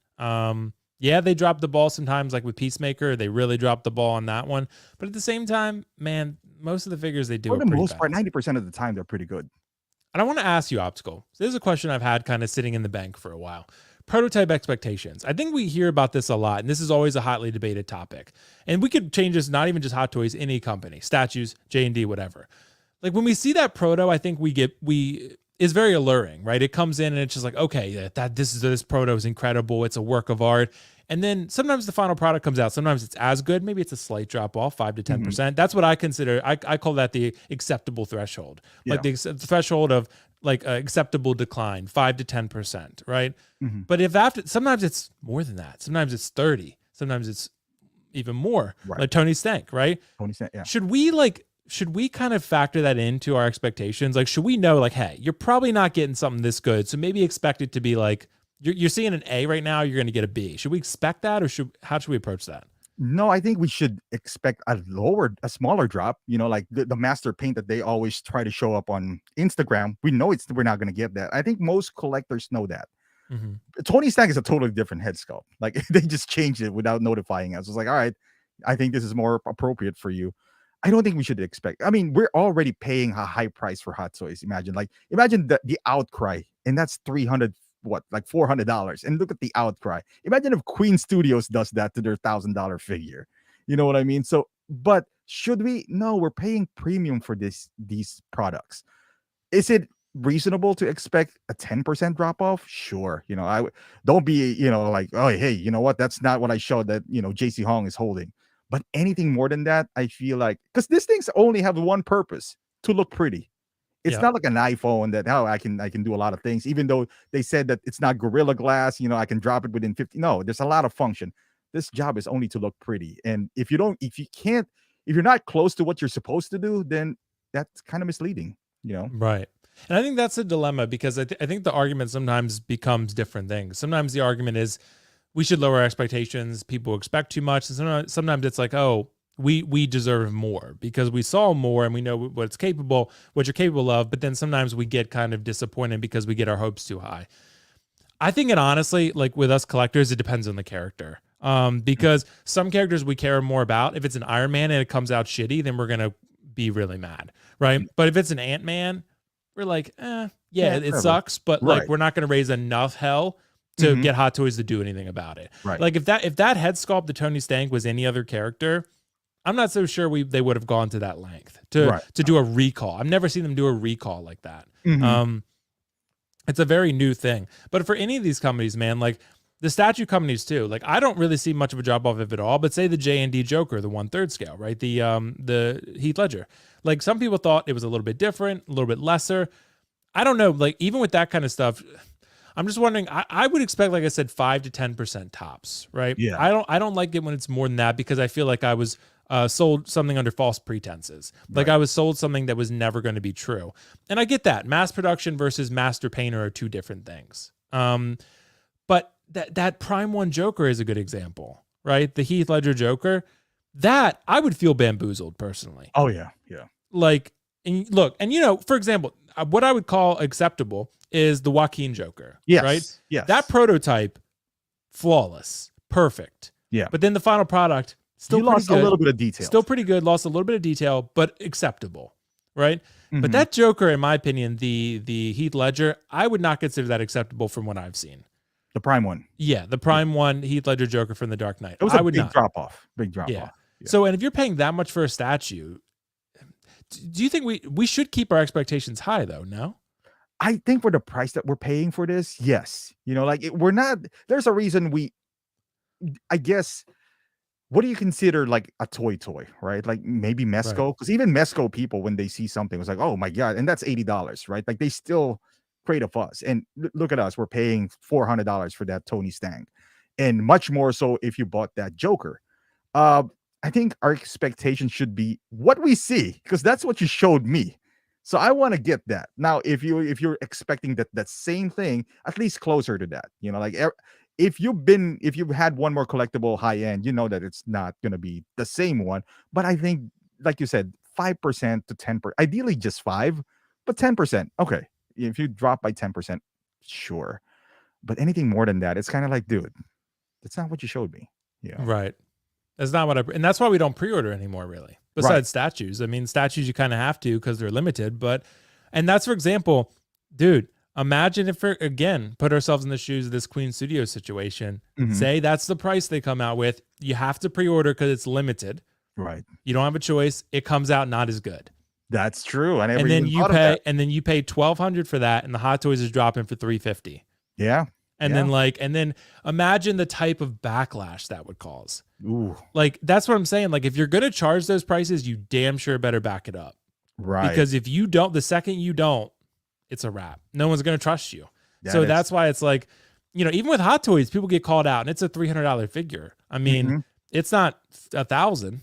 Yeah, they dropped the ball sometimes, like with Peacemaker. They really dropped the ball on that one. But at the same time, man, most of the figures they do for are the pretty most part, badass. 90% of the time, they're pretty good. And I want to ask you, Optical. So this is a question I've had kind of sitting in the bank for a while. Prototype expectations. I think we hear about this a lot, and this is always a hotly debated topic. And we could change this, not even just Hot Toys, any company, statues, JND, whatever. Like when we see that proto, I think is very alluring, right? It comes in and it's just like, okay, this proto is incredible. It's a work of art. And then sometimes the final product comes out. Sometimes it's as good. Maybe it's a slight drop off, 5 to 10%. That's what I consider. I call that the acceptable threshold, like the threshold of like acceptable decline, 5 to 10%, right? But sometimes it's more than that. Sometimes it's 30. Sometimes it's even more. Right. Like Tony Stank, right? Tony Stank, yeah. Should we kind of factor that into our expectations? Like, should we know, like, hey, you're probably not getting something this good, so maybe expect it to be like you're seeing an A right now, you're going to get a B. Should we expect that, or how should we approach that? No, I think we should expect a smaller drop. Like the master paint that they always try to show up on Instagram. We know we're not going to get that. I think most collectors know that. Tony Stank is a totally different head sculpt. Like they just changed it without notifying us. It's like, all right, I think this is more appropriate for you. I don't think we should expect. I mean, we're already paying a high price for Hot Toys. Imagine the outcry, and that's like $400. And look at the outcry. Imagine if Queen Studios does that to their $1,000 figure. You know what I mean? So, but should we? No, we're paying premium for these products. Is it reasonable to expect a 10% drop off? Sure. I don't be like, oh, hey, you know what? That's not what I showed that JC Hong is holding. But anything more than that, I feel like, because these things only have one purpose, to look pretty. It's Yeah. not like an iPhone that I can do a lot of things, even though they said that it's not Gorilla Glass, I can drop it within 50. No, there's a lot of function. This job is only to look pretty. And if you're not close to what you're supposed to do, then that's kind of misleading. Right. And I think that's a dilemma because I think the argument sometimes becomes different things. Sometimes the argument is we should lower expectations. People expect too much. And sometimes it's like, oh, we deserve more because we saw more and we know what you're capable of. But then sometimes we get kind of disappointed because we get our hopes too high. I think it honestly, like with us collectors, it depends on the character. Because some characters we care more about. If it's an Iron Man and it comes out shitty, then we're gonna be really mad, right? But if it's an Ant-Man, we're like, yeah, it sucks, but like we're not gonna raise enough hell to get Hot Toys to do anything about it. Right. Like if that head sculpt, the Tony Stank, was any other character, I'm not so sure they would have gone to that length to do a recall. I've never seen them do a recall like that. It's a very new thing. But for any of these companies, man, like the statue companies too, like I don't really see much of a drop off of it all. But say the JND Joker, the 1/3 scale, right? The Heath Ledger. Like some people thought it was a little bit different, a little bit lesser. I don't know. Like even with that kind of stuff, I'm just wondering. I would expect, like I said, 5 to 10% tops, right? Yeah. I don't like it when it's more than that because I feel like I was sold something under false pretenses. Like I was sold something that was never going to be true. And I get that. Mass production versus master painter are two different things. But that Prime 1 Joker is a good example, right? The Heath Ledger Joker, that I would feel bamboozled personally. Oh yeah, yeah. Like, and look, and for example, what I would call acceptable is the Joaquin Joker. Yes. Right? Yes. That prototype, flawless, perfect. Yeah. But then the final product, still you pretty lost good. a little bit of detail. Still pretty good. Lost a little bit of detail, but acceptable. Right? But that Joker, in my opinion, the Heath Ledger, I would not consider that acceptable from what I've seen. The Prime 1. Yeah, the Prime 1 Heath Ledger Joker from The Dark Knight. It was a big drop off. Big drop off. Yeah. So, and if you're paying that much for a statue, do you think we should keep our expectations high though? No? I think for the price that we're paying for this, yes. We're not, there's a reason I guess, what do you consider like a toy, right? Like maybe Mesco, because even Mesco people, when they see something, it's like, oh my God, and that's $80, right? Like they still create a fuss. And look at us, we're paying $400 for that Tony Stank, and much more so if you bought that Joker. I think our expectations should be what we see, because that's what you showed me. So I want to get that. Now, if you're expecting that same thing, at least closer to that, like if you've had one more collectible high end, you know that it's not going to be the same one. But I think, like you said, 5% to 10%, ideally just 5, but 10%. Okay. If you drop by 10%, sure. But anything more than that, it's kind of like, dude, that's not what you showed me. Yeah. Right. That's not what and that's why we don't pre-order anymore, really. Besides statues. I mean, statues you kind of have to because they're limited, and that's, for example, dude, imagine if put ourselves in the shoes of this Queen Studio situation. Say that's the price they come out with. You have to pre-order because it's limited. Right. You don't have a choice. It comes out not as good. That's true. And then you pay $1,200 for that, and the Hot Toys is dropping for $350. Yeah. And then imagine the type of backlash that would cause. Ooh. Like, that's what I'm saying. Like, if you're going to charge those prices, you damn sure better back it up. Right. Because if you don't, the second you don't, it's a wrap. No one's going to trust you. That's why it's like, even with Hot Toys, people get called out and it's a $300 figure. I mean, it's not $1,000.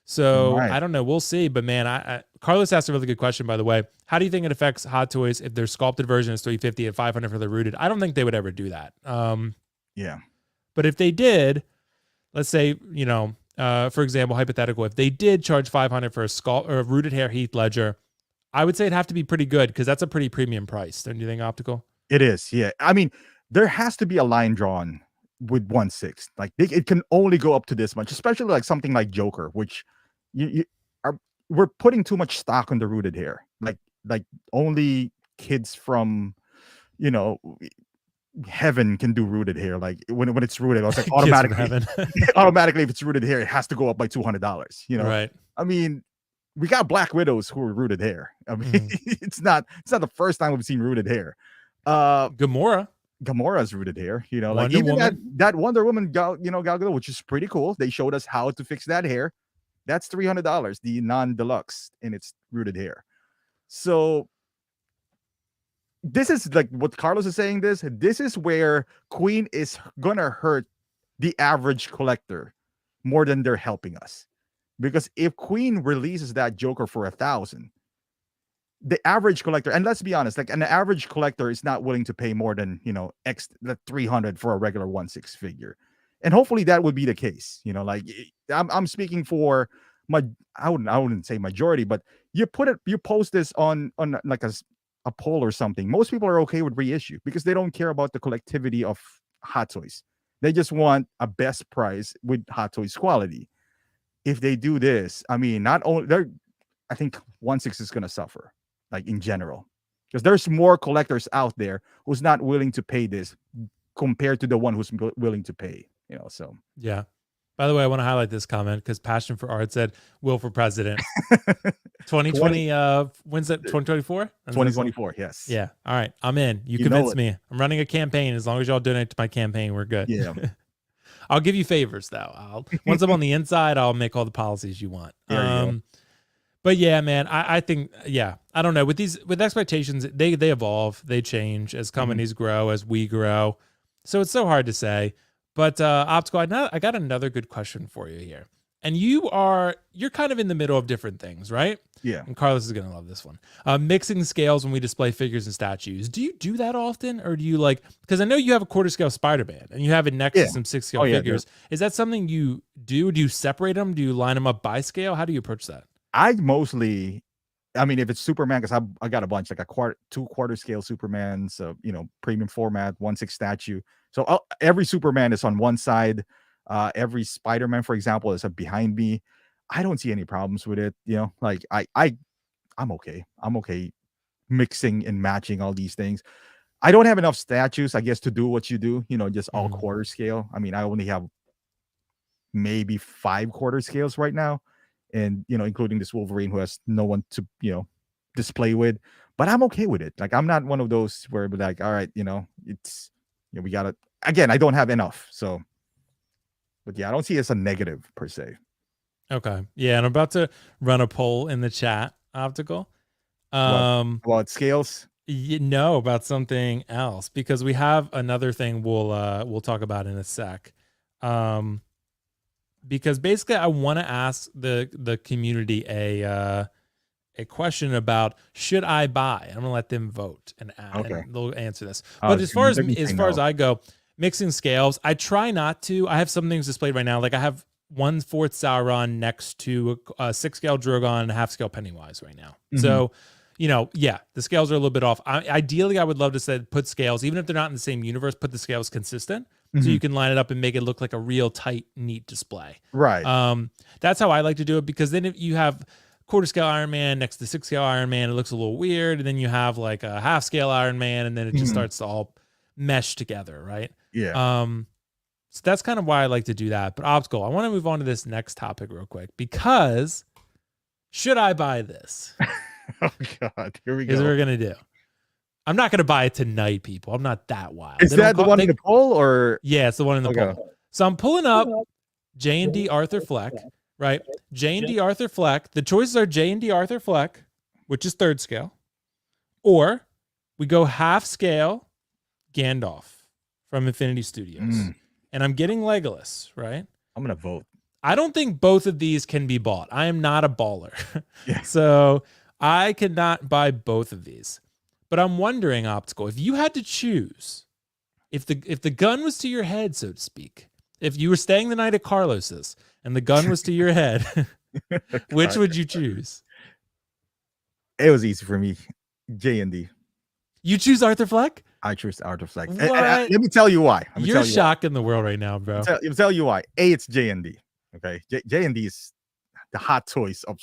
So I don't know. We'll see. But man, Carlos asked a really good question, by the way. How do you think it affects Hot Toys if their sculpted version is $350 and $500 for the rooted? I don't think they would ever do that. Yeah. But if they did, let's say, for example, hypothetical, if they did charge $500 for a rooted hair Heath Ledger, I would say it'd have to be pretty good because that's a pretty premium price. Don't you think, Optical? It is. Yeah. I mean, there has to be a line drawn with 1/6. Like it can only go up to this much, especially like something like Joker, which we're putting too much stock on the rooted hair. Like only kids from, heaven can do rooted hair. Like when it's rooted, I was like automatically if it's rooted hair, it has to go up by $200. Right. I mean, we got Black Widows who are rooted hair. I mean, it's not the first time we've seen rooted hair. Gamora. Gamora's rooted hair, like Wonder even Woman. that Wonder Woman, Gal Gadot, which is pretty cool. They showed us how to fix that hair. That's $300, the non-deluxe, and it's rooted hair. So this is like what Carlos is saying. This is where Queen is gonna hurt the average collector more than they're helping us. Because if Queen releases that Joker for 1,000, the average collector, and let's be honest, like an average collector is not willing to pay more than X 300 for a regular 1/6 figure, and hopefully that would be the case. Like I'm speaking for my, I wouldn't say majority, but you post this on like a poll or something. Most people are okay with reissue because they don't care about the collectivity of Hot Toys. They just want a best price with Hot Toys quality. If they do this, I mean, not only I think 1/6 is going to suffer, like in general, because there's more collectors out there who's not willing to pay this compared to the one who's willing to pay. So Yeah. By the way, I want to highlight this comment because Passion for Art said Will for president. 2020. When's that? 2024. 2024. Yes. Yeah. All right. I'm in. You convinced me. I'm running a campaign. As long as y'all donate to my campaign, we're good. Yeah. I'll give you favors though. Once I'm on the inside, I'll make all the policies you want. There you go. But yeah, man, I think, I don't know. With expectations, they evolve, they change as companies grow, as we grow. So it's so hard to say. But Optical, I got another good question for you here. And you're kind of in the middle of different things, right? Yeah. And Carlos is going to love this one. Mixing scales when we display figures and statues. Do you do that often? Or do you because I know you have a quarter scale Spider-Man and you have it next to some 6 scale figures. Is that something you do? Do you separate them? Do you line them up by scale? How do you approach that? I mostly, I mean, if it's Superman, because I got a bunch, like two quarter scale Superman, so premium format, 1/6 statue. So every Superman is on one side. Every Spider-Man, for example, is behind me. I don't see any problems with it. Like I'm okay. I'm okay mixing and matching all these things. I don't have enough statues, I guess, to do what you do. Just all quarter scale. I mean, I only have maybe 5 quarter scales right now. And including this Wolverine who has no one to display with, but I'm okay with it. Like I'm not one of those where we're like, all right, it's we gotta, again, I don't have enough. So, but yeah, I don't see it as a negative per se. Okay, yeah, and I'm about to run a poll in the chat, Optical. About scales? No, about something else, because we have another thing we'll talk about in a sec. Because basically I want to ask the community a question about should I buy? I'm gonna let them vote and they'll answer this. But as far as I go, mixing scales, I try not to. I have some things displayed right now. Like I have 1/4 Sauron next to a 6 scale Drogon and a 1/2 scale Pennywise right now. So the scales are a little bit off. Ideally, I would love to put scales, even if they're not in the same universe, put the scales consistent. So you can line it up and make it look like a real tight, neat display. Right. That's how I like to do it, because then if you have quarter scale Iron Man next to 6 scale Iron Man, it looks a little weird. And then you have like a 1/2 scale Iron Man, and then it just starts to all mesh together, right? Yeah. So that's kind of why I like to do that. But Optical, I want to move on to this next topic real quick, because should I buy this? Oh God, here we go. Here's what we're gonna do. I'm not gonna buy it tonight, people. I'm not that wild. Is that the one in the poll, or? Yeah, it's the one in the poll. So I'm pulling up JND Arthur Fleck, right? JND Arthur Fleck. The choices are JND Arthur Fleck, which is 3rd scale, or we go 1/2 scale Gandalf from Infinity Studios. And I'm getting Legolas, right? I'm gonna vote. I don't think both of these can be bought. I am not a baller. Yeah. So I cannot buy both of these. But I'm wondering, Optical, if you had to choose, if the gun was to your head, so to speak, if you were staying the night at Carlos's and the gun was to your head, which would you choose? It was easy for me. JND. You choose Arthur Fleck? I choose Arthur Fleck. What? And let me tell you why. You're shocking the world right now, bro. I'll tell you why. It's JND. Okay, JND is the Hot Toys of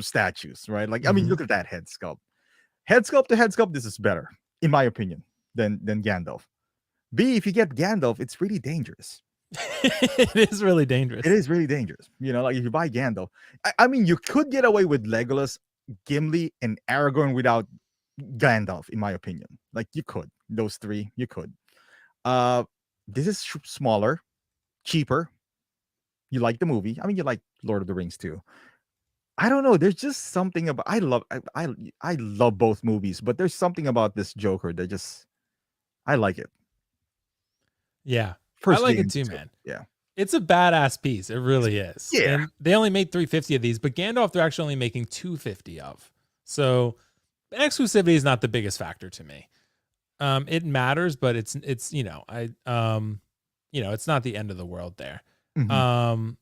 statues, right? Like, I mean, look at that head sculpt. Head sculpt to head sculpt, this is better, in my opinion, than Gandalf. B, if you get Gandalf, it's really dangerous. It is really dangerous. It is really dangerous. Like if you buy Gandalf, I mean, you could get away with Legolas, Gimli, and Aragorn without Gandalf, in my opinion. Like you could those three, you could. Uh, this is smaller, cheaper. You like the movie. I mean, you like Lord of the Rings too. I don't know. There's just something about I love both movies, but there's something about this Joker that just I like it. Yeah. I First like it JND too, too. man. Yeah. It's a badass piece. It really is. Yeah. And they only made 350 of these, but Gandalf they're actually only making 250 of. So exclusivity is not the biggest factor to me. It matters, but it's it's not the end of the world there. Mhm.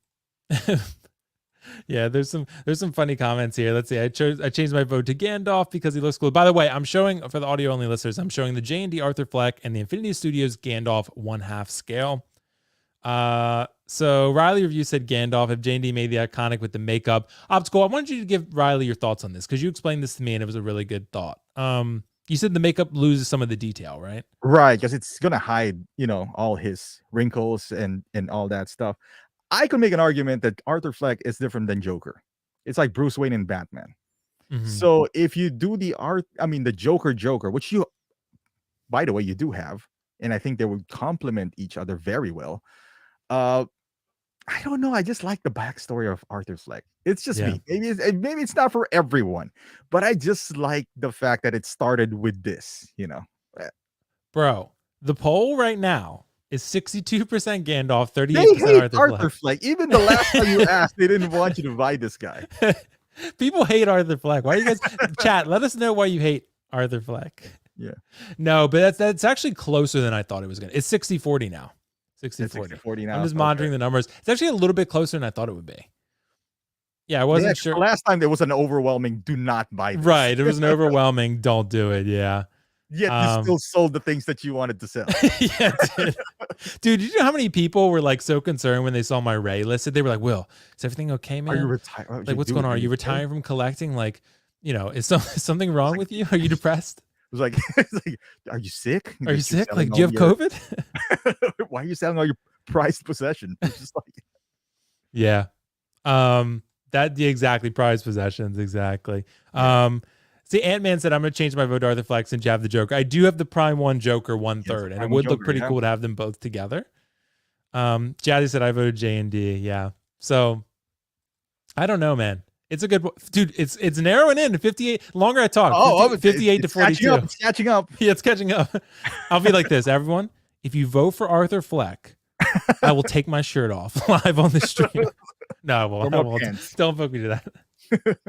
Yeah, there's some funny comments here. Let's see. I changed my vote to Gandalf because he looks cool. By the way, I'm showing for the audio only listeners, I'm showing the JND Arthur Fleck and the Infinity Studios Gandalf 1/2 scale. So Riley Review said Gandalf if JND made the iconic with the makeup. Optical, I wanted you to give Riley your thoughts on this because you explained this to me and it was a really good thought. You said the makeup loses some of the detail, right? Right, because it's gonna hide, all his wrinkles and all that stuff. I could make an argument that Arthur Fleck is different than Joker. It's like Bruce Wayne and Batman. Mhm. So if you do the Joker, which you, by the way, you do have, and I think they would complement each other very well. I don't know. I just like the backstory of Arthur Fleck. It's just Yeah. me. Maybe it's not for everyone, but I just like the fact that it started with this. Bro, the poll right now is 62% Gandalf, They 38% hate Arthur Arthur Fleck. Fleck. Even the last time you asked, they didn't want you to buy this guy. People hate Arthur Fleck. Why you guys chat? Let us know why you hate Arthur Fleck. Yeah. No, but that's actually closer than I thought it was gonna. It's 60-40 now. 60-40. 40 now. I'm just monitoring the numbers. It's actually a little bit closer than I thought it would be. Yeah, I wasn't sure. The last time there was an overwhelming "do not buy this." Right, it was an overwhelming. Don't do it. Yeah. Yet you still sold the things that you wanted to sell. Yeah, dude. Did you know how many people were like so concerned when they saw my Ray listed? They were like, "Will, is everything okay, man? Are you retired? Like, what's going on? Are you retiring from collecting? Like, is something wrong with you? Are you depressed? It was like, are you sick? Are you sick? Like, do you have COVID? Why are you selling all your prized possession?" It's just like, yeah, exactly prized possessions exactly. Yeah. See, Ant-Man said, I'm going to change my vote to Arthur Fleck since you have the Joker. I do have the Prime 1 Joker 1/3, and it would look pretty cool to have them both together. Jazzy said, I voted J&D. Yeah. So, I don't know, man. It's a good... Dude, it's narrowing in to 58. Longer I talk. 58 to 42. It's catching up. Yeah, it's catching up. I'll be like this, everyone. If you vote for Arthur Fleck, I will take my shirt off live on the stream. No, I won't. Don't fuck me to that.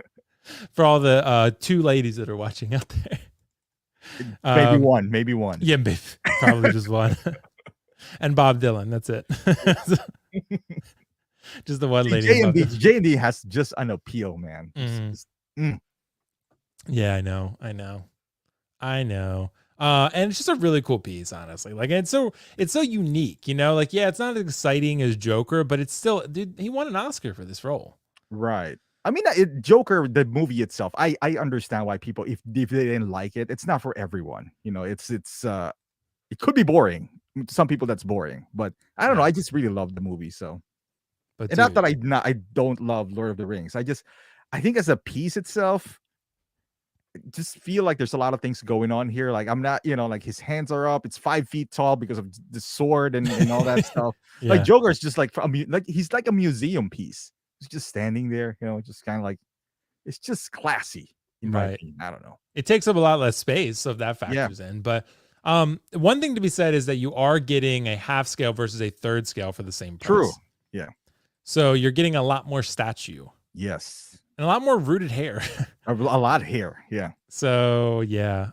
For all the 2 ladies that are watching out there. Maybe one. Yeah, probably just one. And Bob Dylan, that's it. Just the one lady. JND has just an appeal, man. Yeah, I know. And it's just a really cool piece, honestly. Like, it's so unique, like, yeah, it's not as exciting as Joker, but it's still, dude, he won an Oscar for this role. Right. I mean, Joker, the movie itself, I understand why people, if they didn't like it, it's not for everyone. It could be boring. To some people that's boring, but I don't know. I just really love the movie. So, but not that I don't love Lord of the Rings. I think as a piece itself, just feel like there's a lot of things going on here. Like I'm not, like his hands are up. It's 5 feet tall because of the sword and all that stuff. Yeah. Like Joker is just like he's like a museum piece. He's just standing there, just kind of like, it's just classy. In my opinion. I don't know. It takes up a lot less space, so that factors in. But one thing to be said is that you are getting a half scale versus a third scale for the same price. True. Yeah. So you're getting a lot more statue. Yes. And a lot more rooted hair. A lot of hair. Yeah. So yeah.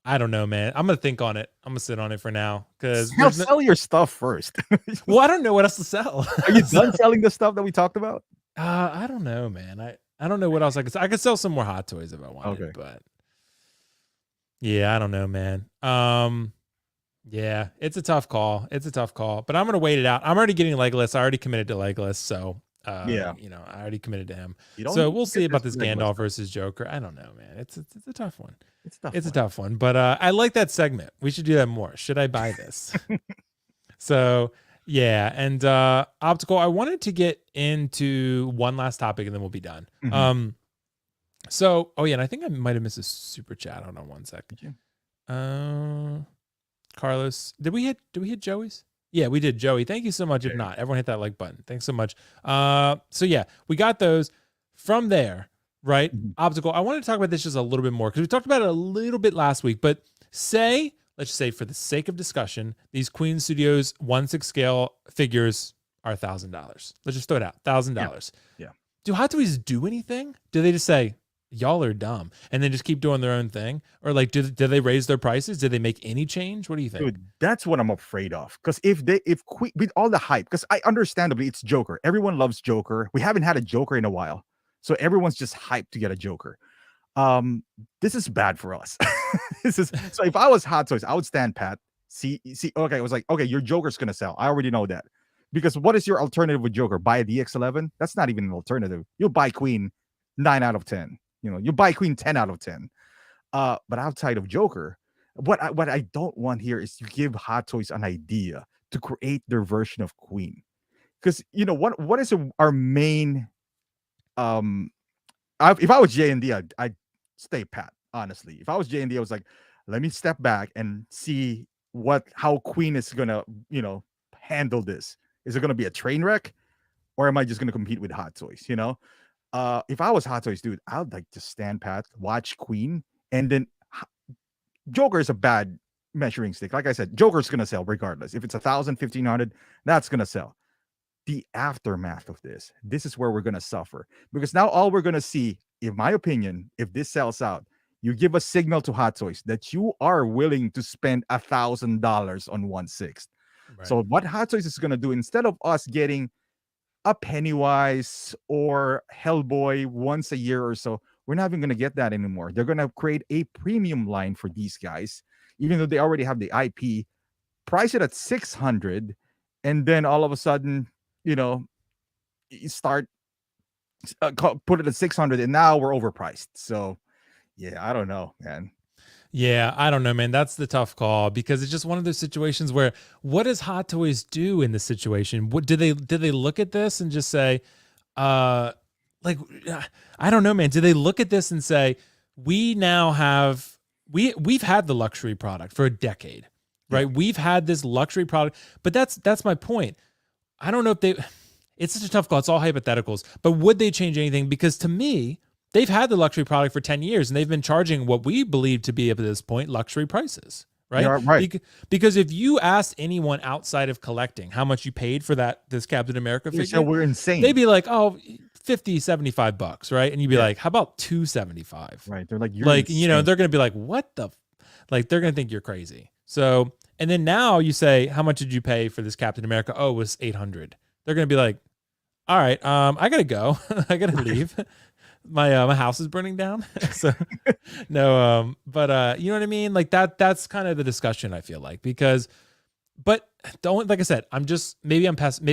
I don't know, man. I'm gonna think on it. I'm gonna sit on it for now because sell your stuff first. Well, I don't know what else to sell. Are you done selling the stuff that we talked about? I don't know, man. I don't know what else I could sell. I could sell some more Hot Toys if I wanted, but yeah, I don't know, man. Yeah, it's a tough call. But I'm gonna wait it out. I'm already getting Legolas. I already committed to Legolas, so I already committed to him. So we'll see about this Gandalf versus Joker. I don't know, man. It's a tough one. It's a tough one, but I like that segment. We should do that more. Should I buy this? So yeah, and Optical, I wanted to get into one last topic and then we'll be done. So, oh yeah, and I think I might have missed a super chat. Hold on one sec. Did you? Carlos, did we hit Joey's? Yeah, we did. Joey, thank you so much. If not, everyone hit that like button. Thanks so much. So yeah, we got those from there, right? Mhm. Optical. I wanted to talk about this just a little bit more because we talked about it a little bit last week, but let's just say for the sake of discussion, these Queen Studios 1/6 scale figures are $1,000. Let's just throw it out. $1,000. Yeah. Do Hot Toys do anything? Do they just say, y'all are dumb, and then just keep doing their own thing? Or like, did they raise their prices? Did they make any change? What do you think? Dude, that's what I'm afraid of. Because if Queen, with all the hype, because I understandably it's Joker. Everyone loves Joker. We haven't had a Joker in a while, so everyone's just hyped to get a Joker. This is bad for us. This is so. If I was Hot Toys, I would stand pat. See. Okay, I was like, okay, your Joker's gonna sell. I already know that. Because what is your alternative with Joker? Buy a DX11? That's not even an alternative. You'll buy Queen 9 out of 10. You buy Queen 10 out of 10. But outside of Joker, what I don't want here is to give Hot Toys an idea to create their version of Queen. Because what is our main if I was JND, I'd stay pat, honestly. If I was JND, I was like, let me step back and see how Queen is gonna, handle this. Is it gonna be a train wreck, or am I just gonna compete with Hot Toys? If I was Hot Toys, dude, I'd like to stand pat, watch Queen, and then Joker is a bad measuring stick. Like I said, Joker's gonna sell regardless. If it's 1,000, 1,500, that's gonna sell. The aftermath of this is where we're gonna suffer, because now all we're gonna see, in my opinion, if this sells out, you give a signal to Hot Toys that you are willing to spend $1,000 on 1/6. Right. So what Hot Toys is gonna do, instead of us getting a Pennywise or Hellboy once a year or so, we're not even gonna get that anymore. They're gonna create a premium line for these guys, even though they already have the IP, price it at 600, and then all of a sudden, you start put it at 600, and now we're overpriced. So yeah, I don't know, man. Yeah, I don't know, man. That's the tough call, because it's just one of those situations where, what does Hot Toys do in this situation? What did they look at this and just say, like, I don't know, man. Do they look at this and say, we've had the luxury product for a decade, right? Yeah. We've had this luxury product, but that's my point. I don't know if it's such a tough call. It's all hypotheticals, but would they change anything? Because to me, they've had the luxury product for 10 years and they've been charging what we believe to be, up to this point, luxury prices, right? Yeah, right. Because if you asked anyone outside of collecting how much you paid for this Captain America figure, So we're insane. they'd be like, oh, 50, $75, right? And you'd be like, how about 275? Right. They're like, Like, they're going to be like, what the, like, they're going to think you're crazy. So, and then now you say, how much did you pay for this Captain America? Oh, it was 800. They're going to be like, all right, I got to go. I got to leave. My house is burning down. So no, but you know what I mean? Like that's kind of the discussion, I feel like, but don't, like I said, maybe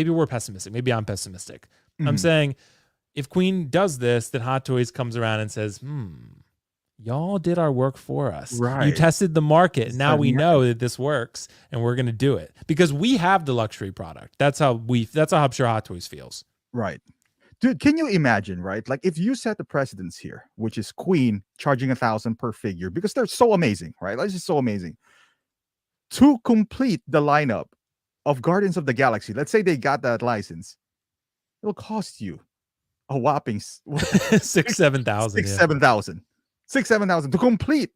we're pessimistic. Maybe I'm pessimistic. Mm-hmm. I'm saying if Queen does this, then Hot Toys comes around and says, y'all did our work for us. Right. You tested the market. And now we know that this works and we're going to do it because we have the luxury product. That's how I'm sure Hot Toys feels. Right. Dude, can you imagine, right? Like if you set the precedence here, which is Queen charging 1,000 per figure, because they're so amazing, right? Like, it's just so amazing. To complete the lineup of Guardians of the Galaxy, let's say they got that license, it'll cost you a whopping $7,000 to complete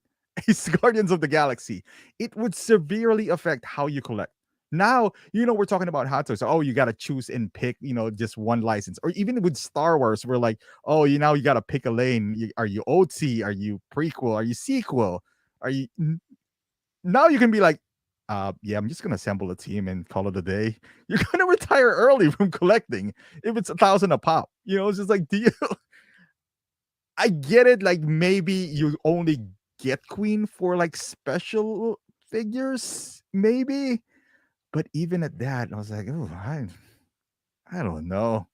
Guardians of the Galaxy. It would severely affect how you collect. Now, we're talking about Hot Toys. Oh, you got to choose and pick, just one license. Or even with Star Wars, we're like, oh, you got to pick a lane. Are you OT? Are you prequel? Are you sequel? Are you... Now you can be like, yeah, I'm just going to assemble a team and call it a day. You're going to retire early from collecting if it's 1,000 a pop. It's just like, I get it. Like maybe you only get Queen for like special figures, maybe. But even at that, I was like, oh, I don't know.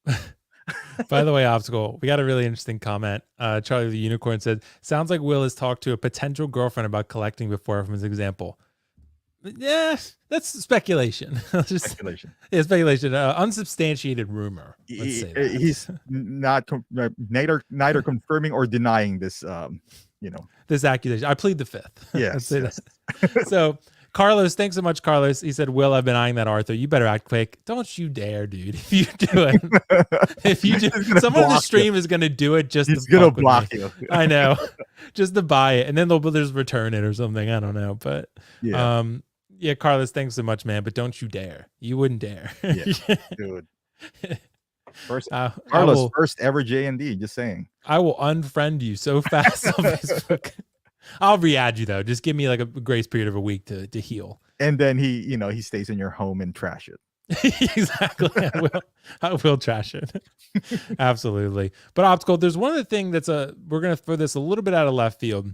By the way, Optical, we got a really interesting comment. Charlie the Unicorn said, sounds like Will has talked to a potential girlfriend about collecting before, from his example. Yeah, that's speculation. Speculation. Yeah, speculation. Unsubstantiated rumor. Let's say He's that. not neither confirming or denying this. This accusation. I plead the fifth. Let's Yes, say yes. that. So, Carlos, thanks so much, Carlos. He said, Will, I've been eyeing that Arthur. You better act quick. Don't you dare, dude. If you do it, if you do, someone on the stream is going to do it just He's to gonna fuck with block me. you. I know. Just to buy it. And then they'll just return it or something. I don't know. But, Yeah. yeah, Carlos, thanks so much, man. But don't you dare. You wouldn't dare. Yeah, dude. First, I Carlos, will, first ever JND. Just saying. I will unfriend you so fast on Facebook. I'll re-add you though. Just give me like a grace period of a week to heal. And then he stays in your home and trash it. Exactly. I will trash it. Absolutely. But Optical, there's one other thing we're gonna throw this a little bit out of left field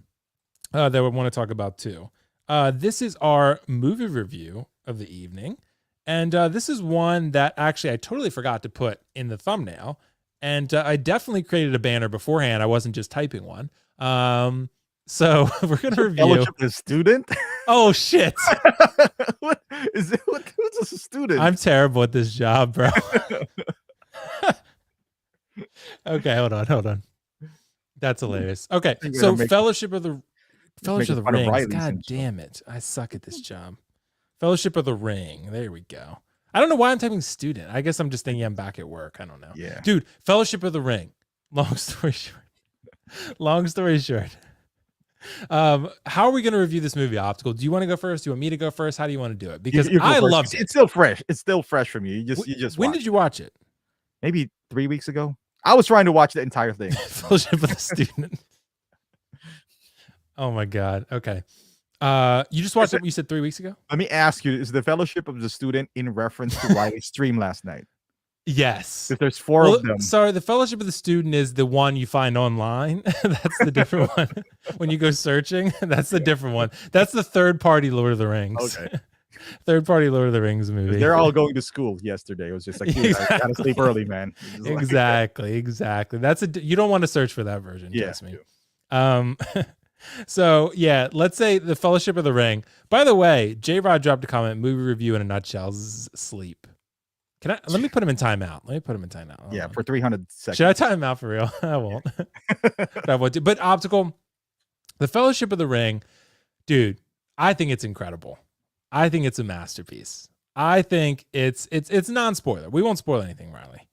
that we want to talk about too. This is our movie review of the evening. And this is one that actually I totally forgot to put in the thumbnail. And I definitely created a banner beforehand. I wasn't just typing one. So we're going to review. Fellowship of the Student? Oh, shit. What is it? Who's a student? I'm terrible at this job, bro. Okay, hold on. That's hilarious. Okay, so Fellowship of the Ring. God damn it. I suck at this job. Fellowship of the Ring. There we go. I don't know why I'm typing student. I guess I'm just thinking I'm back at work. I don't know. Yeah. Dude, Fellowship of the Ring. Long story short. How are we going to review this movie, Optical? Do you want to go first? Do you want me to go first? How do you want to do it? Because I loved it. It's still fresh. It's still fresh for me. You just when did you watch it? Maybe 3 weeks ago. I was trying to watch the entire thing. Fellowship of the Student. Oh my God. Okay. You just watched it, you said 3 weeks ago? Let me ask you, is the Fellowship of the Student in reference to Riley's stream last night? Yes. Because there's four of them. Sorry, the Fellowship of the Student is the one you find online. That's the different one. When you go searching, that's the different one. That's the third-party Lord of the Rings. Okay. Third-party Lord of the Rings movie. They're all going to school yesterday. It was just like, dude, I gotta sleep early, man. Exactly. That's you don't want to search for that version. Trust me. So yeah, let's say the Fellowship of the Ring. By the way, J-Rod dropped a comment, movie review in a nutshell, sleep. Let me put him in timeout. Yeah, for 300 seconds. Should I time him out for real? I won't. I won't do. But Optical, the Fellowship of the Ring, dude, I think it's incredible. I think it's a masterpiece. I think it's non-spoiler. We won't spoil anything, Riley.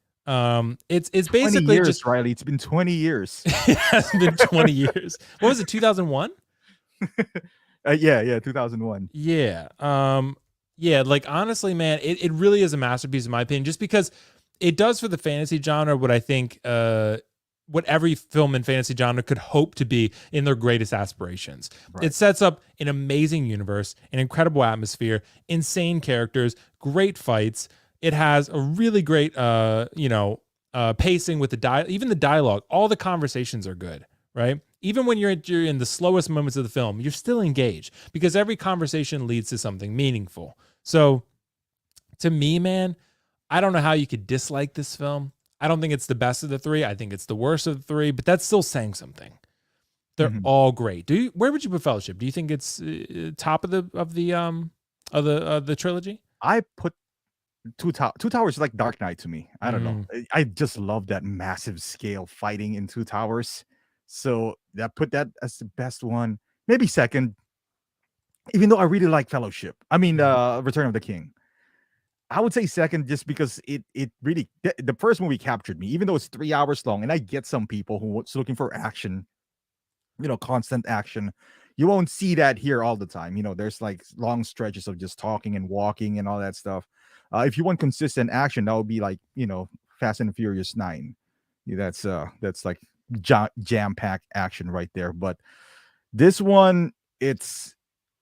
It's basically years, just Riley. It's been 20 years. It hasn't been 20 years. What was it? 2001? Yeah, 2001. Yeah. Yeah, like honestly, man, it really is a masterpiece in my opinion, just because it does for the fantasy genre what I think what every film in fantasy genre could hope to be in their greatest aspirations. Right. It sets up an amazing universe, an incredible atmosphere, insane characters, great fights. It has a really great pacing with even the dialogue. All the conversations are good, right? Even when you're in the slowest moments of the film, you're still engaged because every conversation leads to something meaningful. So to me, man, I don't know how you could dislike this film. I don't think it's the best of the three. I think it's the worst of the three, but that's still saying something. They're all great. Where would you put Fellowship? Do you think it's top of the trilogy? I put Two Towers like Dark Knight to me. I don't know. I just love that massive scale fighting in Two Towers. So put that as the best one. Maybe second. Even though I really like Fellowship. I mean, Return of the King. I would say second just because it really, the first movie captured me, even though it's 3 hours long. And I get some people who's looking for action, constant action. You won't see that here all the time. There's like long stretches of just talking and walking and all that stuff. If you want consistent action, that would be like, Fast and Furious 9. That's like jam-packed action right there. But this one,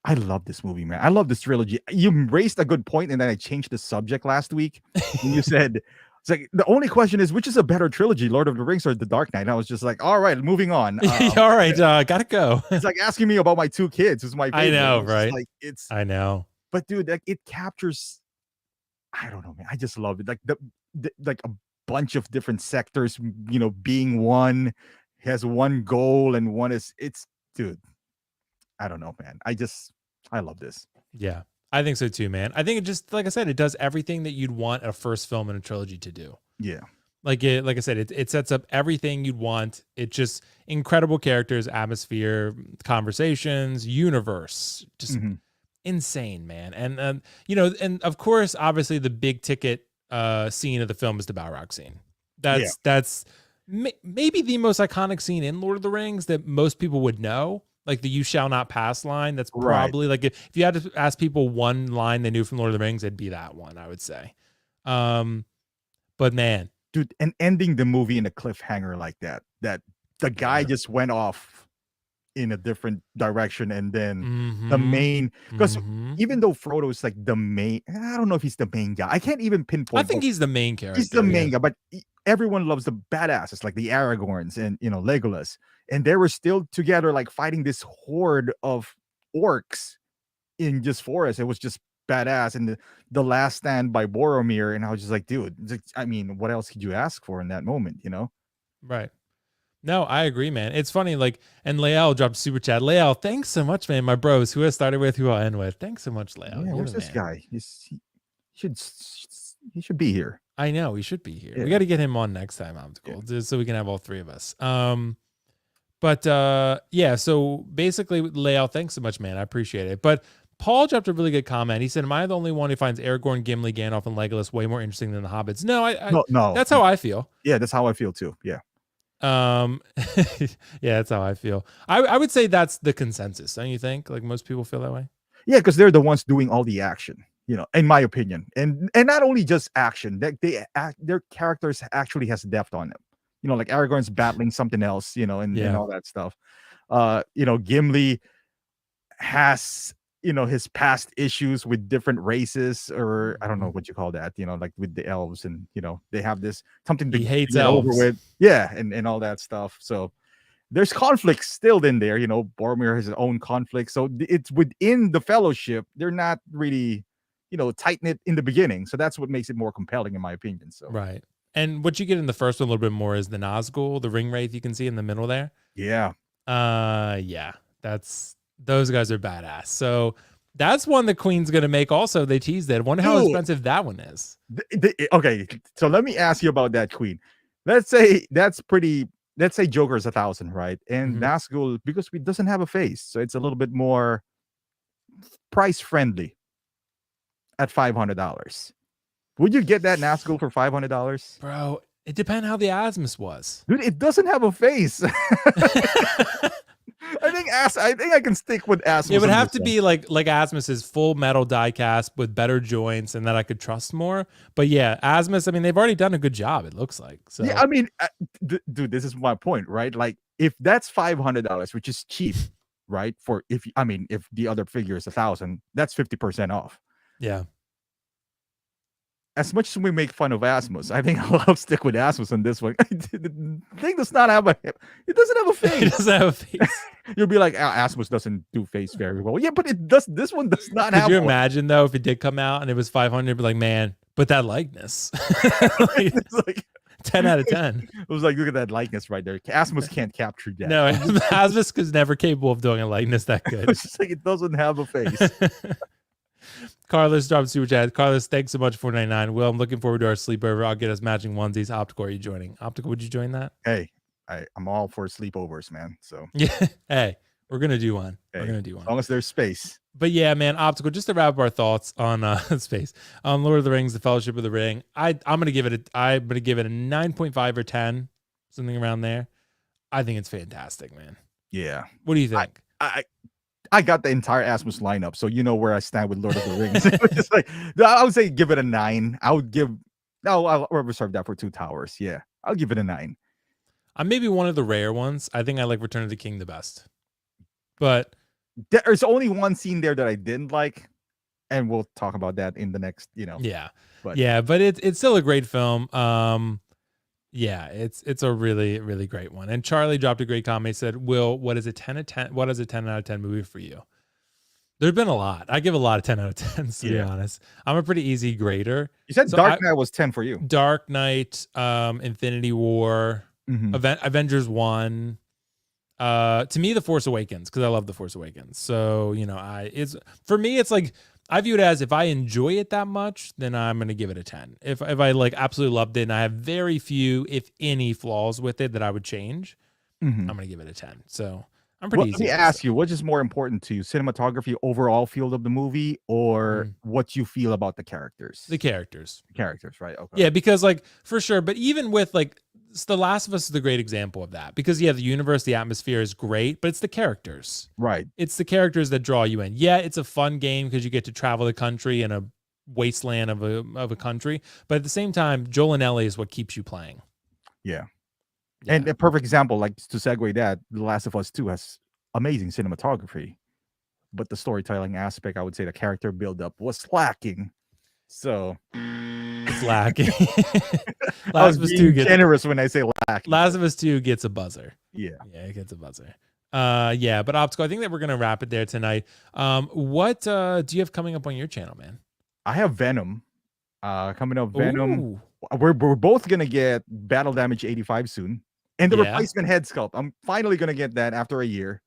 I love this movie, man. I love this trilogy. You raised a good point, and then I changed the subject last week. And you said, it's like, the only question is, which is a better trilogy, Lord of the Rings or The Dark Knight? And I was just like, all right, moving on. All right, gotta go. It's like asking me about my two kids. Who's my favorite? I know, right? I know. But dude, it captures, I don't know, man. I just love it. Like like a bunch of different sectors, being one has one goal and one is dude. I don't know, man. I love this. Yeah. I think so too, man. I think it just, like I said, it does everything that you'd want a first film in a trilogy to do. Yeah. Like I said, it sets up everything you'd want. It just incredible characters, atmosphere, conversations, universe, just Hmm. insane, man. And and of course, obviously, the big ticket scene of the film is the Balrog scene. Yeah. That's maybe the most iconic scene in Lord of the Rings that most people would know. Like the "You shall not pass" line. That's Right. probably like if you had to ask people one line they knew from Lord of the Rings, it'd be that one. I would say. But man. Dude, and ending the movie in a cliffhanger like that the guy Yeah. just went off in a different direction, and then the Mm-hmm. main, because Mm-hmm. even though Frodo is like the main, I don't know if he's the main guy. I can't even I pinpoint, think but he's the main he's the character. Yeah. main guy. But everyone loves the badasses like the Aragorns and Legolas, and they were still together, like fighting this horde of orcs in just forest. It was just badass. And the last stand by Boromir, and I was just like, dude, I mean, what else could you ask for in that moment, you know? Right. No, I agree, man. It's funny, like, and Leal dropped super chat. Leal, thanks so much, man. My bros, who I started with, who I'll end with. Thanks so much, Leal. Yeah, You're where's the this man. guy? Should he should be here. I know he should be here. Yeah. We got to get him on next time, Optical, just so we can have all three of us. But yeah. So basically, Leal, thanks so much, man. I appreciate it. But Paul dropped a really good comment. He said, "Am I the only one who finds Aragorn, Gimli, Gandalf, and Legolas way more interesting than the hobbits?" No, No. that's how I feel. Yeah, that's how I feel too. Yeah. Yeah, that's how I feel. I would say that's the consensus, don't you think? Like most people feel that way. Yeah, because they're the ones doing all the action, in my opinion. And not only just action, that their characters actually has depth on them. Like Aragorn's battling something else, and Yeah. all that stuff. Gimli has, his past issues with different races, or I don't know what you call that, like with the elves, and they have this something to He hates get over elves. with. Yeah, and all that stuff. So there's conflict still in there. Boromir has his own conflict. So it's within the fellowship. They're not really, tight knit in the beginning. So that's what makes it more compelling, in my opinion. So Right. And what you get in the first one a little bit more is the Nazgul, the ring wraith you can see in the middle there. yeah. Yeah. Those guys are badass. So that's one the Queen's gonna make also. They teased it. I wonder how Dude. expensive that one is. Okay, so let me ask you about that queen. Let's say Joker's 1,000, right? And Mhm. Nazgul, because it doesn't have a face, so it's a little bit more price friendly at $500. Would you get that Nazgul for $500? Bro, it depends how the Asmus was. Dude, it doesn't have a face. I think I can stick with Asmus. It would have to be like Asmus's full metal die cast with better joints and that I could trust more. But yeah, Asmus, I mean, they've already done a good job, it looks like. So yeah, I mean, dude, this is my point, right? Like, if that's $500, which is cheap, right? If the other figure is 1,000, that's 50% off. yeah. As much as we make fun of Asmus, I think I'll stick with Asmus on this one. The thing does not have it doesn't have a face. It doesn't have a face. You'll be like, Asmus doesn't do face very well. Yeah, but it does. This one does not have. Could you one. imagine though if it did come out and it was 500? Be like, man, but that likeness, It's like 10 out of 10. It was like, look at that likeness right there. Asmus can't capture that. No, Asmus is never capable of doing a likeness that good. It's just like it doesn't have a face. Carlos dropped super chat. Carlos, thanks so much for 499. Will, I'm looking forward to our sleepover. I'll get us matching onesies. Optical, are you joining? Optical, would you join that? Hey, I'm all for sleepovers, man. So yeah, hey, we're gonna do one. hey, We're gonna do one. As long as there's space. But yeah, man, Optical. Just to wrap up our thoughts on space, on Lord of the Rings, The Fellowship of the Ring. I'm gonna give it a 9.5 or 10, something around there. I think it's fantastic, man. Yeah. What do you think? I got the entire Asmus lineup, so you know where I stand with Lord of the Rings. It's like, I would say give it a 9. I'll reserve that for Two Towers. Yeah, I'll give it a 9. I'm maybe one of the rare ones. I think I like Return of the King the best, but there's only one scene there that I didn't like, and we'll talk about that in the next. Yeah, but it's still a great film. Yeah, it's a really, really great one. And Charlie dropped a great comment. He said, Will, what is a 10 out of 10? What is a 10 out of 10 movie for you? There's been a lot. I give a lot of 10 out of 10s, to be honest. I'm a pretty easy grader. You said Dark Knight was 10 for you. Dark Knight, Infinity War, Avengers 1. To me, The Force Awakens, because I love The Force Awakens. So, for me, it's like I view it as if I enjoy it that much, then I'm gonna give it a 10. If I like absolutely loved it and I have very few, if any, flaws with it that I would change, Mhm. I'm gonna give it a 10. So I'm Well, pretty let easy me with this ask stuff. you, what is more important to you, cinematography, overall feel of the movie, or Mm. what you feel about the characters? The characters. Characters, right? Okay. Yeah, because like for sure, but even with like The Last of Us is a great example of that because yeah, the universe, the atmosphere is great, but it's the characters. Right. It's the characters that draw you in. Yeah, it's a fun game because you get to travel the country in a wasteland of a country, but at the same time, Joel and Ellie is what keeps you playing. Yeah. Yeah. And a perfect example, like to segue that, The Last of Us 2 has amazing cinematography, but the storytelling aspect, I would say the character buildup was lacking. So It's lacking. I was Last of Us 2 being gets generous when I say lacking. Last of Us 2 gets a buzzer. Yeah. Yeah, it gets a buzzer. Yeah, but Optical, I think that we're gonna wrap it there tonight. What do you have coming up on your channel, man? I have Venom. Coming up, Venom. Ooh. We're both gonna get Battle Damage 85 soon. And the Yeah. replacement head sculpt. I'm finally gonna get that after a year.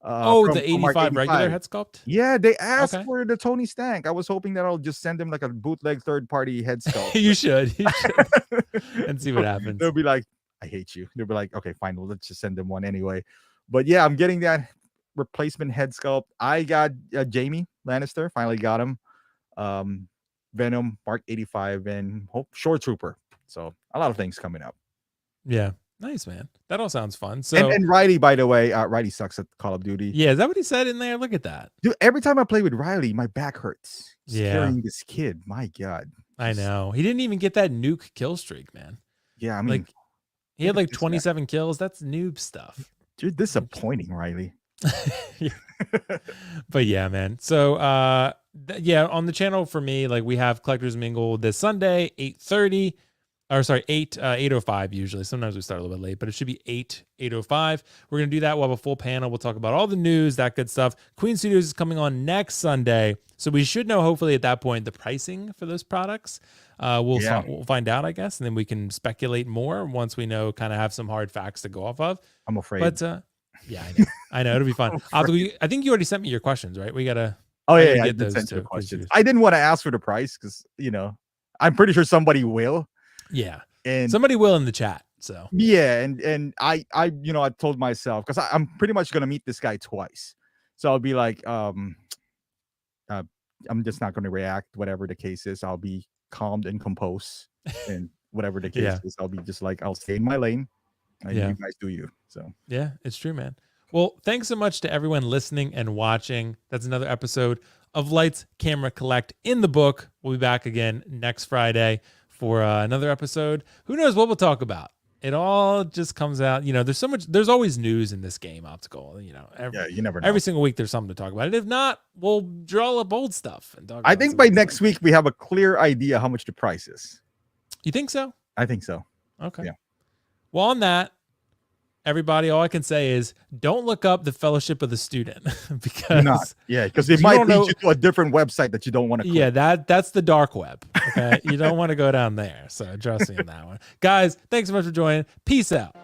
Oh, the From Mark 85 regular 85. head sculpt? Yeah, they asked Okay. for the Tony Stank. I was hoping that I'll just send them like a bootleg third-party head sculpt. You should. You should. And see what happens. They'll be like, I hate you. They'll be like, okay, fine, well, let's just send them one anyway. But yeah, I'm getting that replacement head sculpt. I got Jamie Lannister, finally got him. Venom, Mark 85, and Shore Trooper. So a lot of things coming up. Yeah. Nice, man. That all sounds fun. So And Riley, by the way, Riley sucks at Call of Duty. yeah, is that what he said in there? Look at that. Dude, every time I play with Riley, my back hurts. Just Yeah. carrying this kid. My God. I know. He didn't even get that nuke kill streak, man. Yeah, I mean, Like he had like this guy. 27 kills. That's noob stuff. You're disappointing, Riley. But yeah, man. So yeah, on the channel for me, like we have Collectors Mingle this Sunday, 8:30. Or sorry, 8:05 usually. Sometimes we start a little bit late, but it should be 8:05. We're gonna do that. We'll have a full panel. We'll talk about all the news, that good stuff. Queen Studios is coming on next Sunday, so we should know hopefully at that point the pricing for those products. We'll find out, I guess, and then we can speculate more once we know, kind of have some hard facts to go off of. I'm afraid. But yeah, I know it'll be fun. I think you already sent me your questions, right? We gotta. Oh I yeah, gotta I get did those send you too, the 'cause questions. you- I didn't want to ask for the price because I'm pretty sure somebody will. Yeah, And somebody will in the chat. So yeah, and I I told myself because I'm pretty much gonna meet this guy twice, so I'll be like, I'm just not gonna react, whatever the case is. I'll be calmed and composed, and whatever the case Yeah. is, I'll be just like, I'll stay in my lane, and Yeah. you guys do you. So yeah, it's true, man. Well, thanks so much to everyone listening and watching. That's another episode of Lights, Camera, Collect in the book. We'll be back again next Friday for another episode. Who knows what we'll talk about? It all just comes out. There's always news in this game, Optical. yeah, you never know. Every single week there's something to talk about. And if not, we'll draw up old stuff and talk I about think some by old next stuff. week we have a clear idea how much the price is. You think so? I think so. Okay. Yeah. Well, on that, everybody, all I can say is don't look up the Fellowship of the Student You're not. because Yeah, because it you might don't lead know- you to a different website that you don't want to click. yeah, that's the dark web. Okay. You don't want to go down there. So trust me on that one. Guys, thanks so much for joining. Peace out.